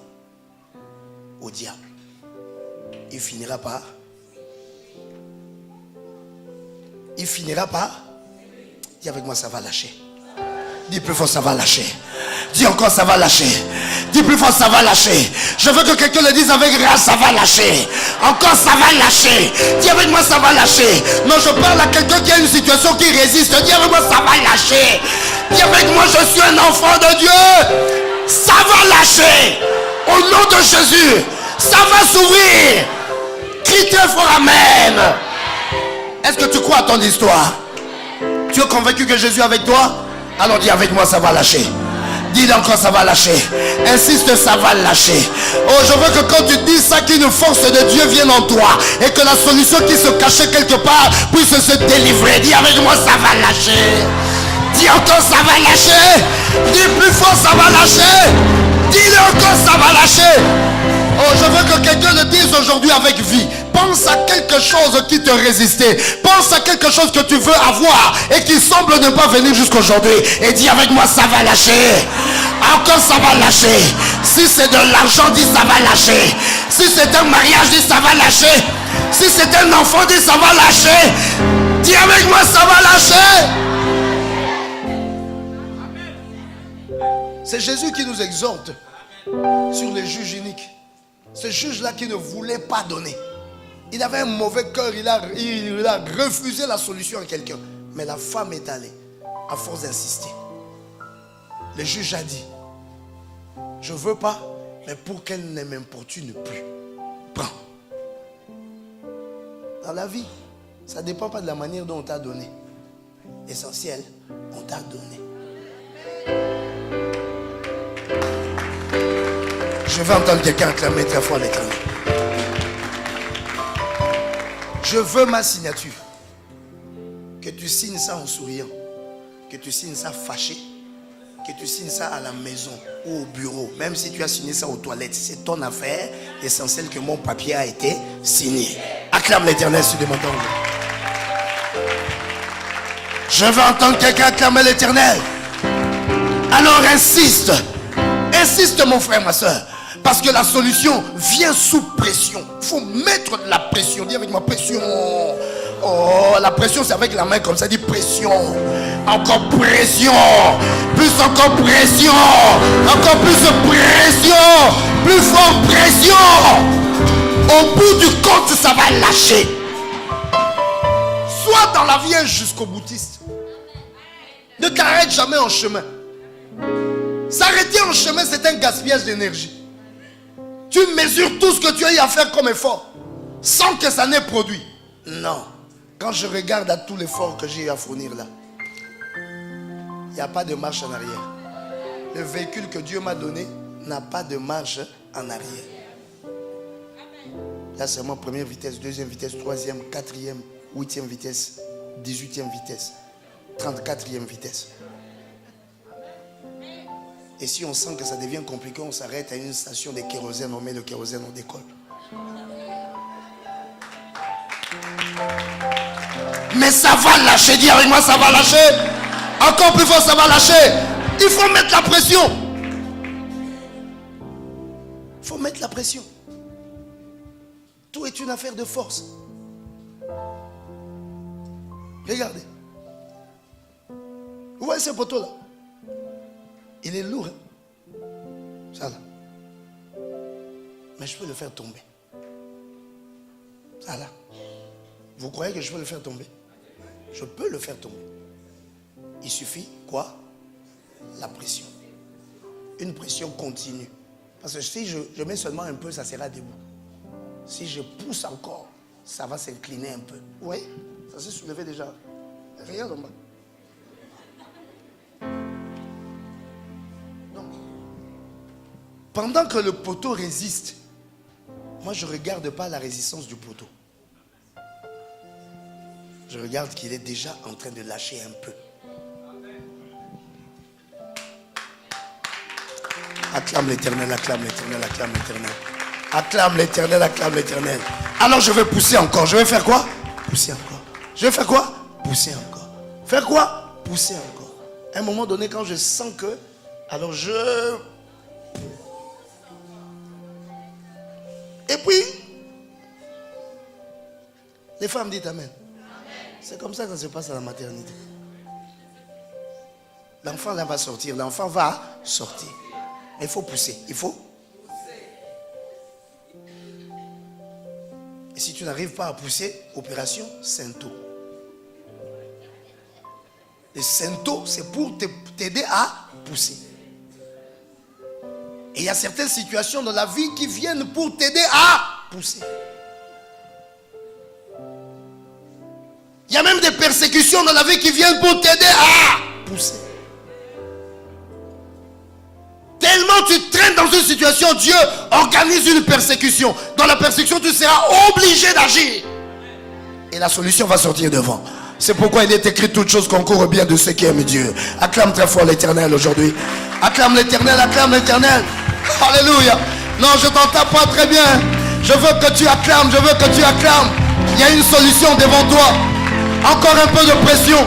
au diable. Il finira par. Dis avec moi, ça va lâcher. Dis plus fort, ça va lâcher. Dis encore, ça va lâcher. Dis plus fort, ça va lâcher. Je veux que quelqu'un le dise avec grâce, ça va lâcher. Encore, ça va lâcher. Dis avec moi, ça va lâcher. Non, je parle à quelqu'un qui a une situation qui résiste. Dis avec moi, ça va lâcher. Dis avec moi, je suis un enfant de Dieu. Ça va lâcher. Au nom de Jésus, ça va s'ouvrir. Crie très fort, amen. Est-ce que tu crois à ton histoire? Tu es convaincu que Jésus est avec toi? Alors dis avec moi, ça va lâcher. Dis encore, ça va lâcher. Insiste, ça va lâcher. Oh, je veux que quand tu dis ça, qu'une force de Dieu vienne en toi et que la solution qui se cachait quelque part puisse se délivrer. Dis avec moi, ça va lâcher. Dis encore, ça va lâcher. Dis plus fort, ça va lâcher. Dis-le encore, ça va lâcher. Oh, je veux que quelqu'un le dise aujourd'hui avec vie. Pense à quelque chose qui te résistait. Pense à quelque chose que tu veux avoir et qui semble ne pas venir jusqu'aujourd'hui. Et dis avec moi, ça va lâcher. Encore, ça va lâcher. Si c'est de l'argent, dis ça va lâcher. Si c'est un mariage, dis ça va lâcher. Si c'est un enfant, dis ça va lâcher. Dis avec moi, ça va lâcher. C'est Jésus qui nous exhorte sur les juges uniques. Ce juge-là qui ne voulait pas donner. Il avait un mauvais cœur, il a refusé la solution à quelqu'un. Mais la femme est allée, à force d'insister. Le juge a dit, je ne veux pas, mais pour qu'elle ne m'importune plus, prends. Dans la vie, ça ne dépend pas de la manière dont on t'a donné. L'essentiel, on t'a donné. Je vais entendre quelqu'un acclamer très fort l'Éternel. Je veux ma signature. Que tu signes ça en souriant. Que tu signes ça fâché. Que tu signes ça à la maison ou au bureau. Même si tu as signé ça aux toilettes. C'est ton affaire. L'essentiel que mon papier a été signé. Acclame l'Éternel sur mon temps. Je veux entendre quelqu'un acclamer l'Éternel. Alors insiste. Insiste mon frère, ma soeur. Parce que la solution vient sous pression. Il faut mettre de la pression. Dis avec moi, pression. Oh, la pression, c'est avec la main comme ça. Dis pression. Encore pression. Plus encore pression. Encore plus pression. Plus fort pression. Au bout du compte, ça va lâcher. Sois dans la vie un jusqu'au boutiste. Ne t'arrête jamais en chemin. S'arrêter en chemin, c'est un gaspillage d'énergie. Tu mesures tout ce que tu as eu à faire comme effort sans que ça n'ait produit. Non. Quand je regarde à tout l'effort que j'ai eu à fournir là, il n'y a pas de marche en arrière. Le véhicule que Dieu m'a donné n'a pas de marche en arrière. Là, c'est seulement première vitesse, deuxième vitesse, troisième, quatrième, huitième vitesse, 18e vitesse, 34e vitesse. Et si on sent que ça devient compliqué, on s'arrête à une station de kérosène, on met le kérosène, on décolle. Mais ça va lâcher, dis avec moi, ça va lâcher. Encore plus fort, ça va lâcher. Il faut mettre la pression. Il faut mettre la pression. Tout est une affaire de force. Regardez. Vous voyez ce poteau là? Il est lourd. Hein? Ça là. Mais je peux le faire tomber. Ça là. Vous croyez que je peux le faire tomber? Je peux le faire tomber. Il suffit quoi? La pression. Une pression continue. Parce que si je mets seulement un peu, ça sera debout. Si je pousse encore, ça va s'incliner un peu. Vous voyez? Ça s'est soulevé déjà. Regarde en bas. Donc, pendant que le poteau résiste, moi je ne regarde pas la résistance du poteau. Je regarde qu'il est déjà en train de lâcher un peu. Acclame l'Éternel, acclame l'Éternel, acclame l'Éternel. Acclame l'Éternel, acclame l'Éternel. Alors je vais pousser encore. Je vais faire quoi? Pousser encore. Je vais faire quoi? Pousser encore. Faire quoi? Pousser encore. À un moment donné, quand je sens que... Alors je... Et puis... Les femmes disent Amen. C'est comme ça que ça se passe à la maternité. L'enfant là va sortir. L'enfant va sortir. Mais il faut pousser. Il faut pousser. Et si tu n'arrives pas à pousser, opération Sento. Le Sento, c'est pour t'aider à pousser. Et il y a certaines situations dans la vie qui viennent pour t'aider à pousser. Il y a même des persécutions dans la vie qui viennent pour t'aider à pousser. Tellement tu traînes dans une situation, Dieu organise une persécution. Dans la persécution, tu seras obligé d'agir. Et la solution va sortir devant. C'est pourquoi il est écrit: toutes choses concourent au bien de ceux qui aiment Dieu. Acclame très fort l'Éternel aujourd'hui. Acclame l'Éternel, acclame l'Éternel. Alléluia. Non, je t'entends pas très bien. Je veux que tu acclames, je veux que tu acclames. Il y a une solution devant toi. Encore un peu de pression.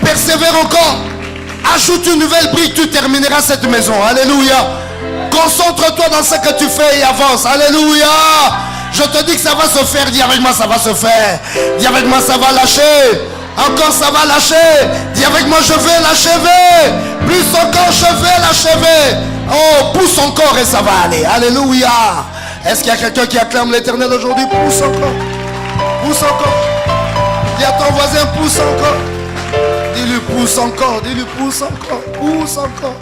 Persévère encore. Ajoute une nouvelle brique, tu termineras cette maison. Alléluia. Concentre-toi dans ce que tu fais et avance. Alléluia. Je te dis que ça va se faire. Dis avec moi, ça va se faire. Dis avec moi, ça va lâcher. Encore, ça va lâcher. Dis avec moi, je vais l'achever. Plus encore, je vais l'achever. Oh, pousse encore et ça va aller. Alléluia. Est-ce qu'il y a quelqu'un qui acclame l'Éternel aujourd'hui? Pousse encore. Pousse encore. Dis à ton voisin, pousse encore. Dis-lui, pousse encore. Dis-lui, pousse encore. Pousse encore.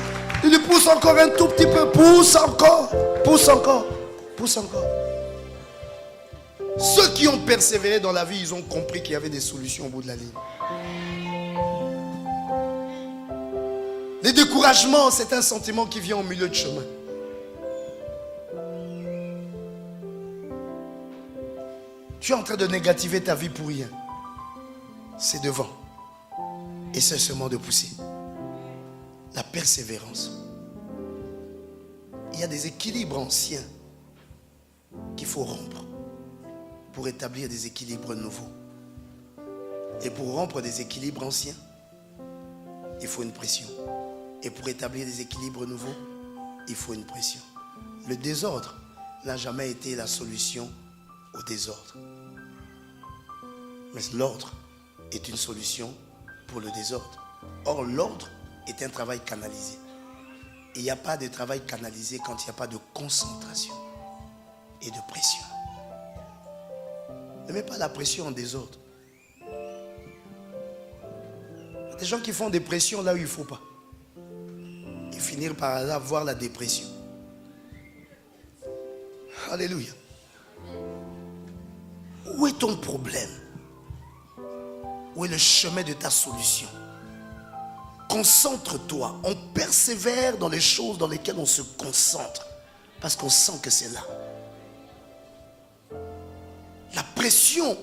Dis-lui, pousse encore un tout petit peu. Pousse encore. Pousse encore. Pousse encore. Ceux qui ont persévéré dans la vie, ils ont compris qu'il y avait des solutions au bout de la ligne. Le découragement, c'est un sentiment qui vient au milieu de chemin. Tu es en train de négativer ta vie pour rien. C'est devant. Et c'est seulement de pousser. La persévérance. Il y a des équilibres anciens qu'il faut rompre pour établir des équilibres nouveaux. Et pour rompre des équilibres anciens, il faut une pression. Et pour établir des équilibres nouveaux, il faut une pression. Le désordre n'a jamais été la solution au désordre. Mais l'ordre est une solution pour le désordre. Or, l'ordre est un travail canalisé. Et il n'y a pas de travail canalisé quand il n'y a pas de concentration et de pression. Ne mets pas la pression en désordre. Il y a des gens qui font des pressions là où il ne faut pas. Et finir par avoir la dépression. Alléluia. Où est ton problème? Où est le chemin de ta solution? Concentre-toi. On persévère dans les choses dans lesquelles on se concentre. Parce qu'on sent que c'est là. La pression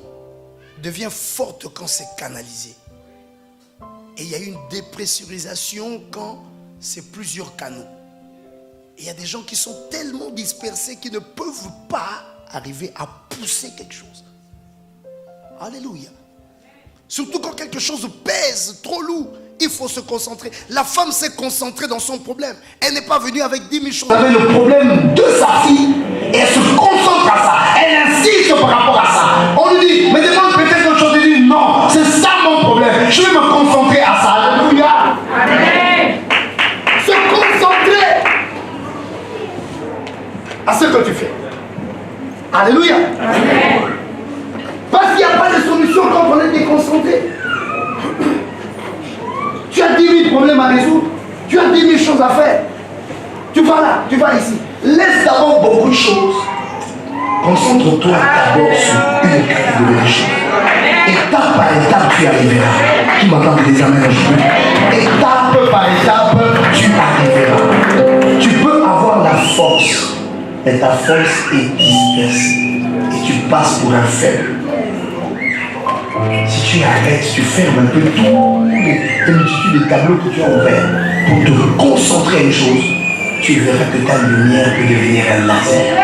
devient forte quand c'est canalisé. Et il y a une dépressurisation quand c'est plusieurs canaux. Et il y a des gens qui sont tellement dispersés qu'ils ne peuvent pas arriver à pousser quelque chose. Alléluia. Surtout quand quelque chose pèse trop lourd, il faut se concentrer. La femme s'est concentrée dans son problème. Elle n'est pas venue avec 10 000 choses. Elle avait le problème de sa fille et elle se concentre à ça. Elle insiste par rapport à ça. On lui dit, mais demande peut-être autre chose. Elle dit, non, c'est ça mon problème. Je vais me concentrer à ça. Alléluia. Amen. Se concentrer à ce que tu fais. Alléluia. Amen. Parce qu'il n'y a pas de solution quand on est déconcentré. Tu as 10 000 problèmes à résoudre. Tu as 10 000 choses à faire. Tu vas là, tu vas ici. Laisse d'abord beaucoup de choses. Concentre-toi d'abord sur une catégorie de choses. Étape par étape, tu arriveras. Qui m'entend des amens aujourd'hui? Étape par étape, tu arriveras. Tu peux avoir la force, mais ta force est dispersée. Et tu passes pour un faible. Si tu arrêtes, tu fermes un peu toutes les multitudes de tableaux que tu as ouverts pour te concentrer à une chose, tu verras que ta lumière peut devenir un laser.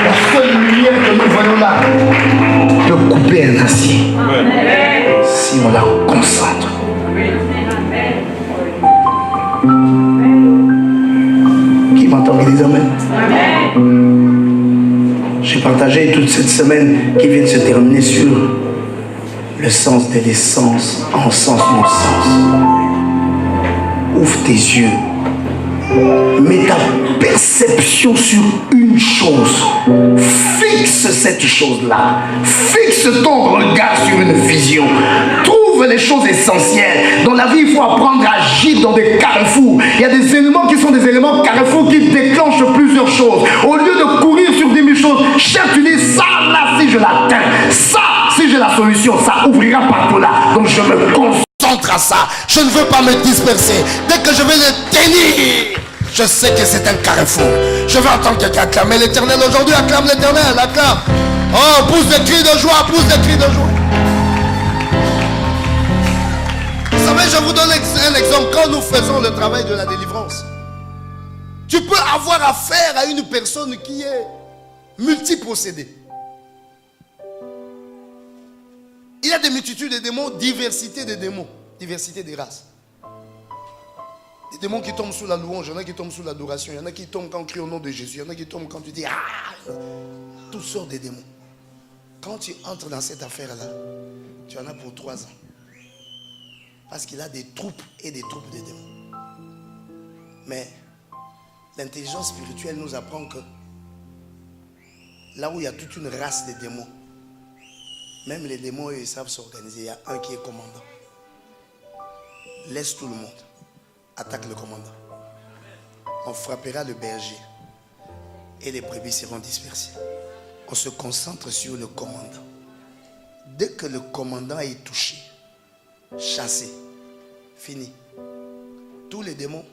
La seule lumière que nous voyons là peut couper un acier si on la concentre. Qui m'entend dire amen? J'ai partagé toute cette semaine qui vient de se terminer sur le sens de l'essence, en sens mon sens. Ouvre tes yeux. Mets ta perception sur une chose. Fixe cette chose-là. Fixe ton regard sur une vision. Trouve les choses essentielles. Dans la vie, il faut apprendre à agir dans des carrefours. Il y a des éléments qui sont des éléments carrefours qui déclenchent plusieurs choses. Au lieu de courir sur 10 000 choses, cherche, tu dis ça là, si je l'atteins. Ça, si j'ai la solution, ça ouvrira partout là. Donc je me concentre à ça. Je ne veux pas me disperser. Dès que je vais le tenir, je sais que c'est un carrefour. Je vais entendre quelqu'un acclamer l'Éternel aujourd'hui. Acclame l'Éternel, acclame. Oh, pousse des cris de joie, pousse des cris de joie. Vous savez, je vous donne un exemple. Quand nous faisons le travail de la délivrance, tu peux avoir affaire à une personne qui est multipossédée. Il y a des multitudes de démons, diversité des démons, diversité des races. Des démons qui tombent sous la louange, il y en a qui tombent sous l'adoration, il y en a qui tombent quand on crie au nom de Jésus, il y en a qui tombent quand tu dis ah, toutes sortes de démons. Quand tu entres dans cette affaire-là, tu en as pour 3 ans. Parce qu'il a des troupes et des troupes de démons. Mais l'intelligence spirituelle nous apprend que là où il y a toute une race de démons, même les démons, ils savent s'organiser. Il y a un qui est commandant. Laisse tout le monde. Attaque le commandant. On frappera le berger. Et les brebis seront dispersées. On se concentre sur le commandant. Dès que le commandant est touché, chassé, fini. Tous les démons,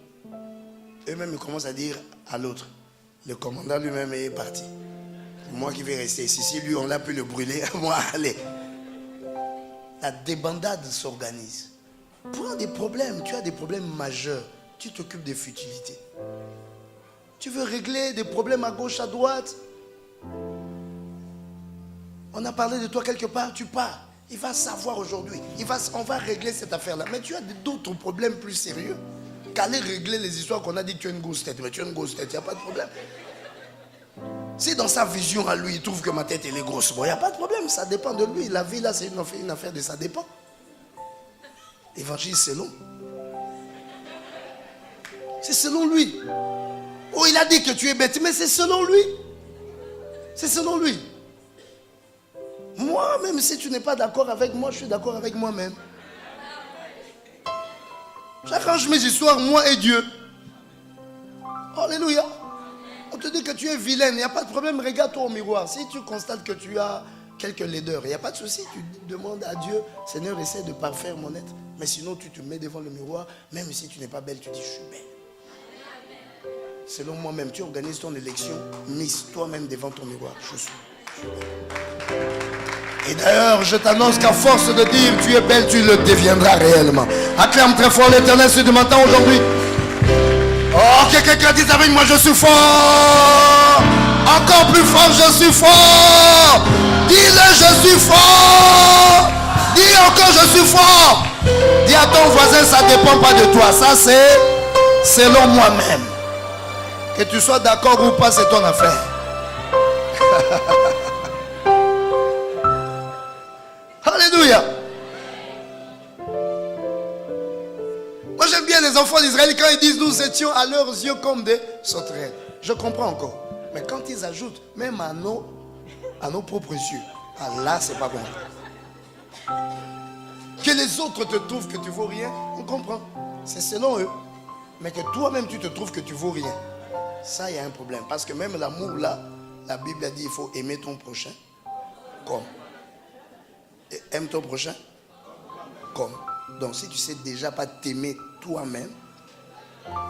eux-mêmes, ils commencent à dire à l'autre, le commandant lui-même est parti. Moi qui vais rester ici, si lui on a pu le brûler, moi allez. La débandade s'organise. Prends des problèmes, tu as des problèmes majeurs, tu t'occupes des futilités. Tu veux régler des problèmes à gauche, à droite. On a parlé de toi quelque part, tu pars. Il va savoir aujourd'hui, on va régler cette affaire-là. Mais tu as d'autres problèmes plus sérieux qu'aller régler les histoires qu'on a dit que tu as une grosse tête. Mais tu as une grosse tête, il n'y a pas de problème. Si dans sa vision à lui, il trouve que ma tête elle est grosse, bon, il n'y a pas de problème, ça dépend de lui. La vie là, c'est une affaire de ça dépend. L'évangile, c'est long. C'est selon lui. Oh, il a dit que tu es bête, mais c'est selon lui. C'est selon lui. Moi, même si tu n'es pas d'accord avec moi, je suis d'accord avec moi-même. J'arrange mes histoires, moi et Dieu. Alléluia. On te dit que tu es vilaine, il n'y a pas de problème, regarde-toi au miroir. Si tu constates que tu as quelques laideurs, il n'y a pas de souci, tu demandes à Dieu, Seigneur, essaie de parfaire mon être. Mais sinon, tu te mets devant le miroir, même si tu n'es pas belle, tu dis, je suis belle. Selon moi-même, tu organises ton élection, mise toi-même devant ton miroir. Je suis belle. Et d'ailleurs, je t'annonce qu'à force de dire tu es belle, tu le deviendras réellement. Acclame très fort l'Éternel ce matin aujourd'hui. Oh, que quelqu'un dise avec moi, je suis fort. Encore plus fort, je suis fort. Dis-le, je suis fort. Dis encore, je suis fort. Dis à ton voisin, ça ne dépend pas de toi. Ça, c'est selon moi-même. Que tu sois d'accord ou pas, c'est ton affaire. Alléluia. Moi j'aime bien les enfants d'Israël quand ils disent nous étions à leurs yeux comme des sauterelles. Je comprends encore. Mais quand ils ajoutent même à nos propres yeux, ah là c'est pas bon. Que les autres te trouvent que tu vaux rien, on comprend. C'est selon eux. Mais que toi-même tu te trouves que tu vaux rien. Ça il y a un problème. Parce que même l'amour là, la Bible a dit il faut aimer ton prochain comme. Et aime ton prochain comme. Donc si tu sais déjà pas t'aimer toi-même,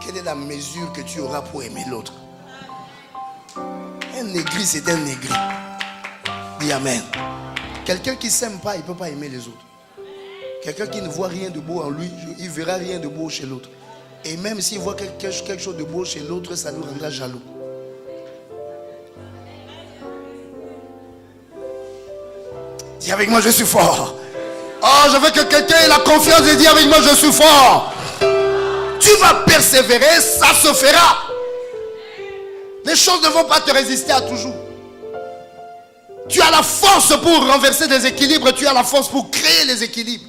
quelle est la mesure que tu auras pour aimer l'autre? Un négri c'est un négri. Dis amen. Quelqu'un qui ne s'aime pas, il ne peut pas aimer les autres. Quelqu'un qui ne voit rien de beau en lui, il ne verra rien de beau chez l'autre. Et même s'il voit quelque chose de beau chez l'autre, ça nous rendra jaloux. Dis avec moi, je suis fort. Oh, je veux que quelqu'un ait la confiance et dire avec moi, je suis fort. Tu vas persévérer, ça se fera. Les choses ne vont pas te résister à toujours. Tu as la force pour renverser des équilibres, tu as la force pour créer les équilibres.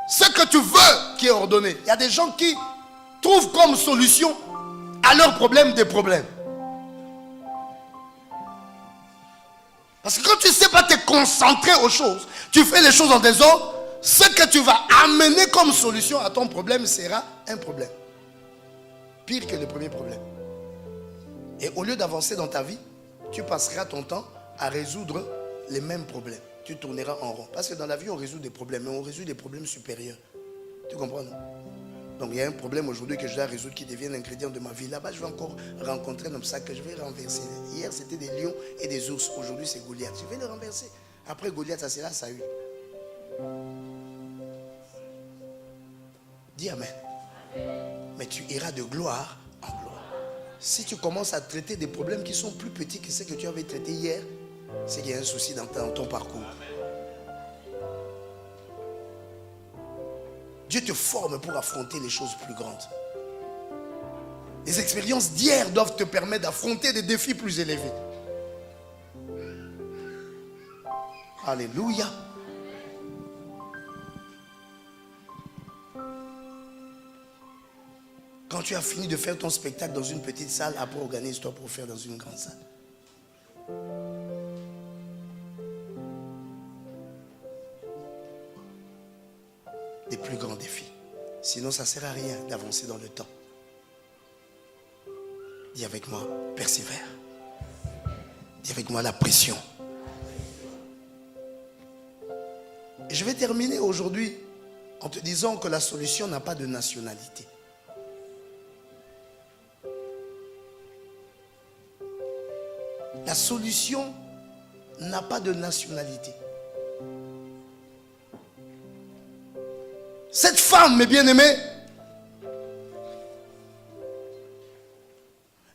Ce que tu veux qui est ordonné. Il y a des gens qui trouvent comme solution à leurs problèmes des problèmes. Parce que quand tu ne sais pas te concentrer aux choses, tu fais les choses en désordre, ce que tu vas amener comme solution à ton problème sera un problème. Pire que le premier problème. Et au lieu d'avancer dans ta vie, tu passeras ton temps à résoudre les mêmes problèmes. Tu tourneras en rond. Parce que dans la vie, on résout des problèmes, mais on résout des problèmes supérieurs. Tu comprends, non? Donc il y a un problème aujourd'hui que je dois résoudre qui devient l'ingrédient de ma vie. Là-bas, je vais encore rencontrer un obstacle que je vais renverser. Hier, c'était des lions et des ours. Aujourd'hui, c'est Goliath. Je vais le renverser. Après Goliath, ça sera Saül. Dis amen. Mais tu iras de gloire en gloire. Si tu commences à traiter des problèmes qui sont plus petits que ceux que tu avais traités hier, c'est qu'il y a un souci dans ton parcours. Dieu te forme pour affronter les choses plus grandes. Les expériences d'hier doivent te permettre d'affronter des défis plus élevés. Alléluia. Quand tu as fini de faire ton spectacle dans une petite salle, après organise-toi pour faire dans une grande salle. Des plus grands défis. Sinon, ça ne sert à rien d'avancer dans le temps. Dis avec moi, persévère. Dis avec moi, la pression. Et je vais terminer aujourd'hui en te disant que la solution n'a pas de nationalité. La solution n'a pas de nationalité. Cette femme, mes bien-aimés,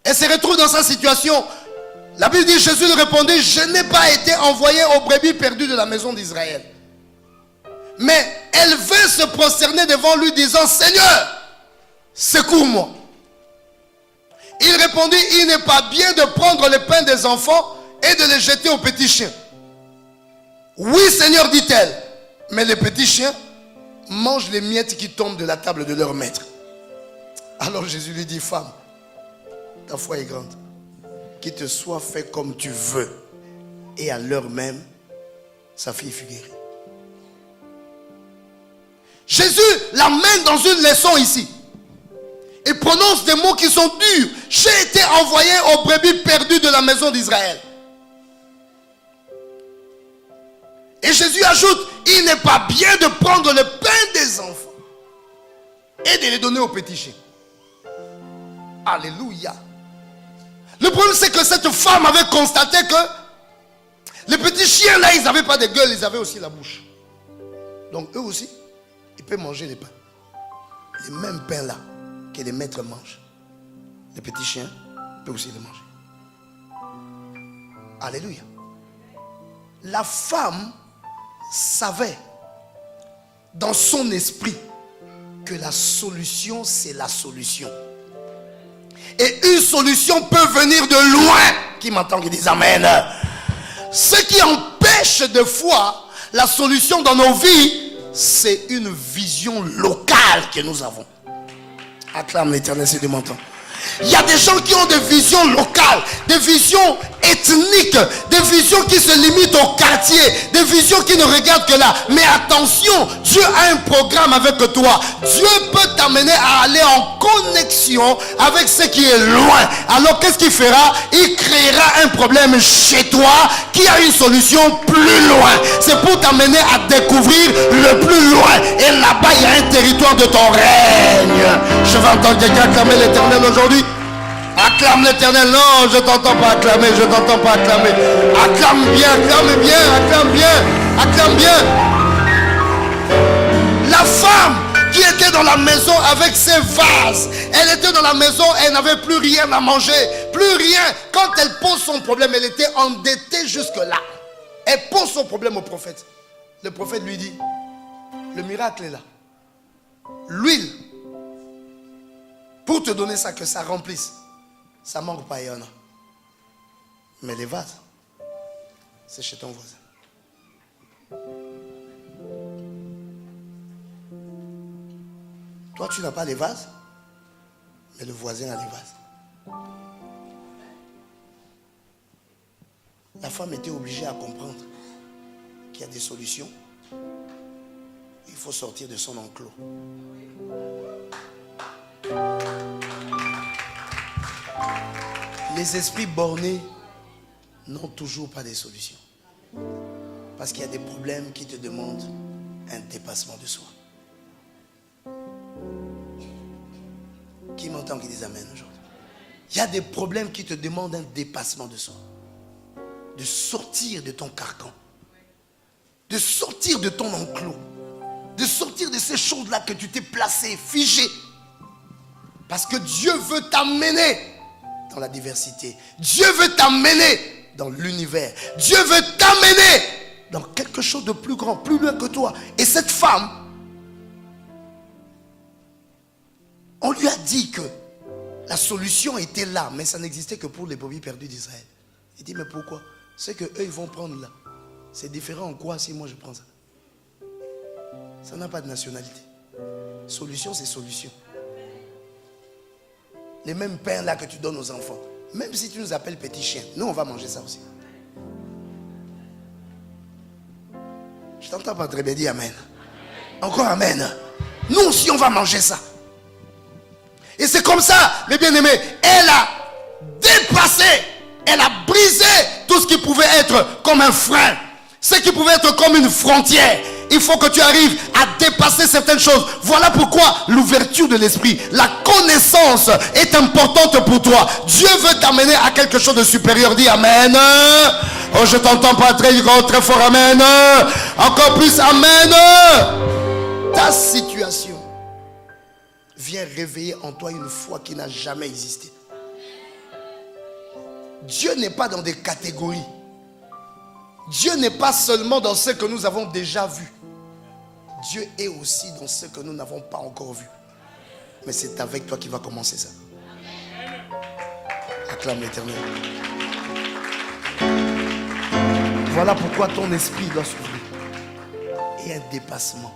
elle se retrouve dans sa situation. La Bible dit, Jésus lui répondit, je n'ai pas été envoyé aux brebis perdues de la maison d'Israël. Mais elle veut se prosterner devant lui disant, Seigneur, secours-moi. Il répondit, il n'est pas bien de prendre le pain des enfants et de les jeter aux petits chiens. Oui, Seigneur, dit-elle, mais les petits chiens mangent les miettes qui tombent de la table de leur maître. Alors Jésus lui dit, femme, ta foi est grande. Qu'il te soit fait comme tu veux. Et à l'heure même, sa fille fut guérie. Jésus l'amène dans une leçon ici. et prononce des mots qui sont durs. J'ai été envoyé aux brebis perdues de la maison d'Israël. Et Jésus ajoute, il n'est pas bien de prendre le pain des enfants et de les donner aux petits chiens. Alléluia. Le problème, c'est que cette femme avait constaté que les petits chiens là, ils n'avaient pas de gueule, ils avaient aussi la bouche. Donc eux aussi, ils peuvent manger les pains. Les mêmes pains là que les maîtres mangent. Les petits chiens peuvent aussi les manger. Alléluia. La femme savait dans son esprit que la solution, c'est la solution. Et une solution peut venir de loin. Qui m'entend, qui dit amen. Ce qui empêche de fois la solution dans nos vies, c'est une vision locale que nous avons. Acclame l'Éternel si tu m'entends. Il y a des gens qui ont des visions locales, des visions ethniques, des visions qui se limitent au quartier, des visions qui ne regardent que là. Mais attention, Dieu a un programme avec toi. Dieu peut t'amener à aller en connexion avec ce qui est loin. Alors qu'est-ce qu'il fera? Il créera un problème chez toi qui a une solution plus loin. C'est pour t'amener à découvrir le plus loin. Et là-bas, il y a un territoire de ton règne. Je vais entendre quelqu'un acclamer l'Éternel aujourd'hui. Acclame l'Éternel. Non, je t'entends pas acclamer, je t'entends pas acclamer. Acclame bien, acclame bien, acclame bien, acclame bien. La femme qui était dans la maison avec ses vases, elle était dans la maison, elle n'avait plus rien à manger, plus rien. Quand elle pose son problème, elle était endettée jusque-là. Elle pose son problème au prophète. Le prophète lui dit, le miracle est là. L'huile, pour te donner ça, que ça remplisse. Ça manque pas, il y en a. Mais les vases, c'est chez ton voisin. Toi, tu n'as pas les vases, mais le voisin a les vases. La femme était obligée à comprendre qu'il y a des solutions. Il faut sortir de son enclos. Les esprits bornés n'ont toujours pas de solutions. Parce qu'il y a des problèmes qui te demandent un dépassement de soi. Qui m'entend, qui dit amen aujourd'hui? Il y a des problèmes qui te demandent un dépassement de soi. De sortir de ton carcan. De sortir de ton enclos. De sortir de ces choses-là que tu t'es placé, figé. Parce que Dieu veut t'amener dans la diversité. Dieu veut t'amener dans l'univers. Dieu veut t'amener dans quelque chose de plus grand, plus loin que toi. Et cette femme, on lui a dit que la solution était là, mais ça n'existait que pour les brebis perdues d'Israël. Il dit, mais pourquoi? C'est que eux, ils vont prendre là. C'est différent en quoi si moi je prends ça? Ça n'a pas de nationalité. Solution, c'est solution. Les mêmes pains là que tu donnes aux enfants. Même si tu nous appelles petits chiens, nous on va manger ça aussi. Je t'entends pas très bien, dis amen. Encore amen. Nous aussi on va manger ça. Et c'est comme ça, mes bien-aimés, elle a dépassé, elle a brisé tout ce qui pouvait être comme un frein, ce qui pouvait être comme une frontière. Il faut que tu arrives à dépasser certaines choses. Voilà pourquoi l'ouverture de l'esprit, la connaissance est importante pour toi. Dieu veut t'amener à quelque chose de supérieur. Dis amen. Oh, je t'entends pas très grand, très fort. Amen. Encore plus. Amen. Ta situation vient réveiller en toi une foi qui n'a jamais existé. Dieu n'est pas dans des catégories. Dieu n'est pas seulement dans ce que nous avons déjà vu. Dieu est aussi dans ce que nous n'avons pas encore vu. Mais c'est avec toi qu'il va commencer ça. Acclame l'Éternel. Voilà pourquoi ton esprit doit s'ouvrir. Et un dépassement.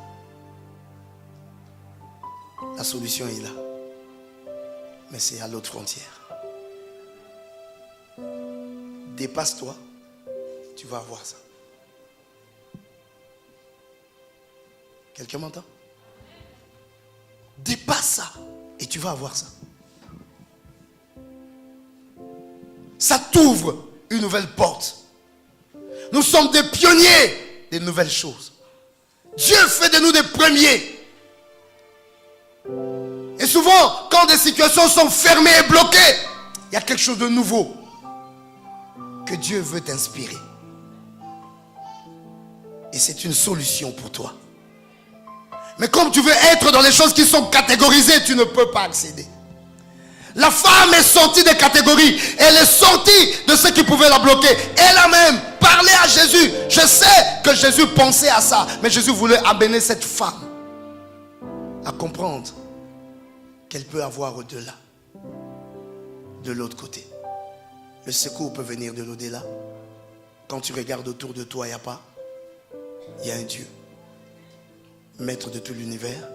La solution est là. Mais c'est à l'autre frontière. Dépasse-toi. Tu vas avoir ça. Quelqu'un m'entend? Dépasse ça et tu vas avoir ça. Ça t'ouvre une nouvelle porte. Nous sommes des pionniers des nouvelles choses. Dieu fait de nous des premiers. Et souvent, quand des situations sont fermées et bloquées, il y a quelque chose de nouveau que Dieu veut t'inspirer. Et c'est une solution pour toi. Mais comme tu veux être dans les choses qui sont catégorisées, tu ne peux pas accéder. La femme est sortie des catégories. Elle est sortie de ce qui pouvait la bloquer. Elle a même parlé à Jésus. Je sais que Jésus pensait à ça. Mais Jésus voulait amener cette femme à comprendre qu'elle peut avoir au-delà. De l'autre côté. Le secours peut venir de l'au-delà. Quand tu regardes autour de toi, il n'y a pas. Il y a un Dieu, maître de tout l'univers,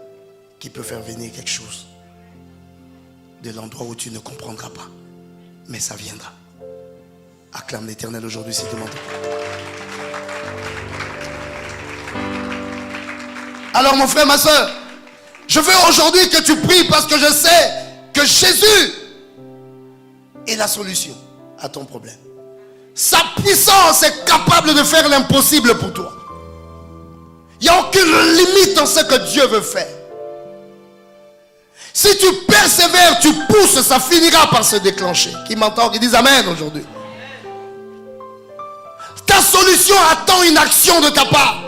qui peut faire venir quelque chose de l'endroit où tu ne comprendras pas. Mais ça viendra. Acclame l'Éternel aujourd'hui si tu m'entends. Alors mon frère, ma soeur, je veux aujourd'hui que tu pries parce que je sais que Jésus est la solution à ton problème. Sa puissance est capable de faire l'impossible pour toi. Il n'y a aucune limite dans ce que Dieu veut faire. Si tu persévères, tu pousses, ça finira par se déclencher. Qui m'entend, qui disent Amen aujourd'hui. Ta solution attend une action de ta part.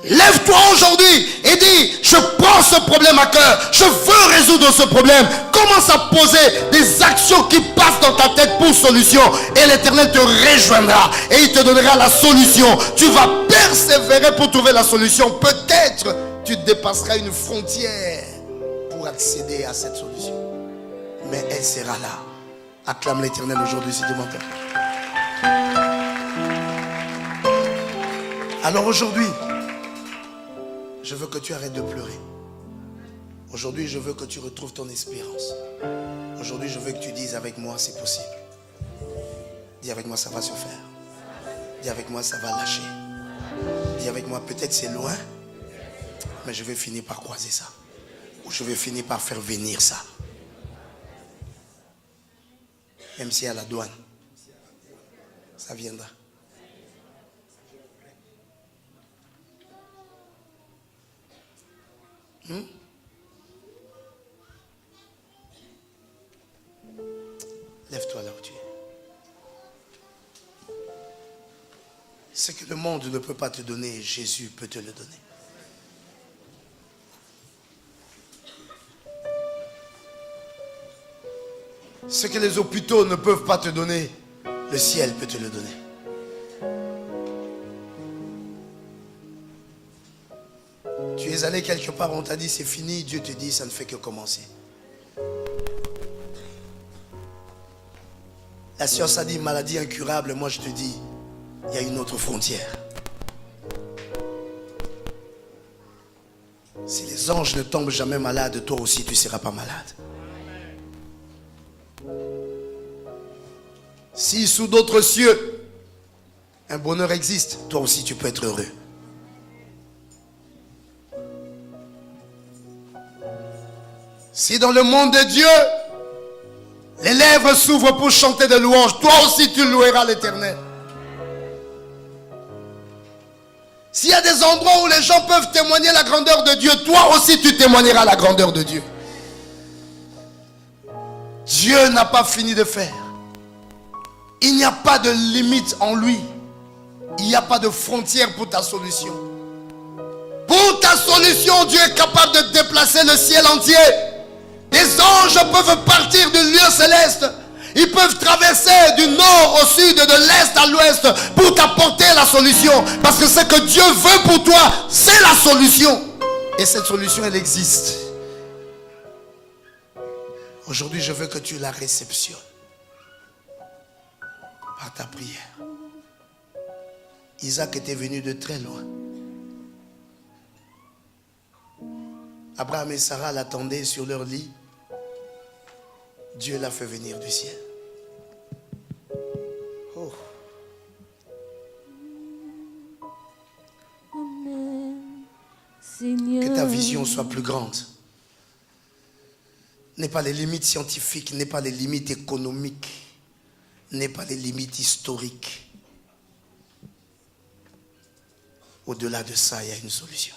Lève-toi aujourd'hui et dis, je prends ce problème à cœur. Je veux résoudre ce problème. Commence à poser des actions qui passent dans ta tête pour solution. Et l'Éternel te rejoindra. Et il te donnera la solution. Tu vas persévérer pour trouver la solution. Peut-être tu dépasseras une frontière pour accéder à cette solution. Mais elle sera là. Acclame l'Éternel aujourd'hui si tu m'entends. Alors aujourd'hui, je veux que tu arrêtes de pleurer. Aujourd'hui, je veux que tu retrouves ton espérance. Aujourd'hui, je veux que tu dises avec moi, c'est possible. Dis avec moi, ça va se faire. Dis avec moi, ça va lâcher. Dis avec moi, peut-être c'est loin, mais je vais finir par croiser ça. Ou je vais finir par faire venir ça. Même si à la douane, ça viendra. Lève-toi là où tu es. Ce que le monde ne peut pas te donner, Jésus peut te le donner. Ce que les hôpitaux ne peuvent pas te donner, le ciel peut te le donner. Tu es allé quelque part, on t'a dit c'est fini, Dieu te dit ça ne fait que commencer. La science a dit maladie incurable, moi je te dis, il y a une autre frontière. Si les anges ne tombent jamais malades, toi aussi tu ne seras pas malade. Si sous d'autres cieux, un bonheur existe, toi aussi tu peux être heureux. Si dans le monde de Dieu, les lèvres s'ouvrent pour chanter des louanges, toi aussi tu loueras l'Éternel. S'il y a des endroits où les gens peuvent témoigner la grandeur de Dieu, toi aussi tu témoigneras la grandeur de Dieu. Dieu n'a pas fini de faire. Il n'y a pas de limite en lui. Il n'y a pas de frontière pour ta solution. Pour ta solution, Dieu est capable de déplacer le ciel entier. Les anges peuvent partir du lieu céleste. Ils peuvent traverser du nord au sud, de l'est à l'ouest pour t'apporter la solution. Parce que ce que Dieu veut pour toi, c'est la solution. Et cette solution, elle existe. Aujourd'hui, je veux que tu la réceptionnes par ta prière. Isaac était venu de très loin. Abraham et Sarah l'attendaient sur leur lit. Dieu l'a fait venir du ciel. Oh. Que ta vision soit plus grande. n'est pas les limites scientifiques, n'est pas les limites économiques, n'est pas les limites historiques. Au-delà de ça, il y a une solution.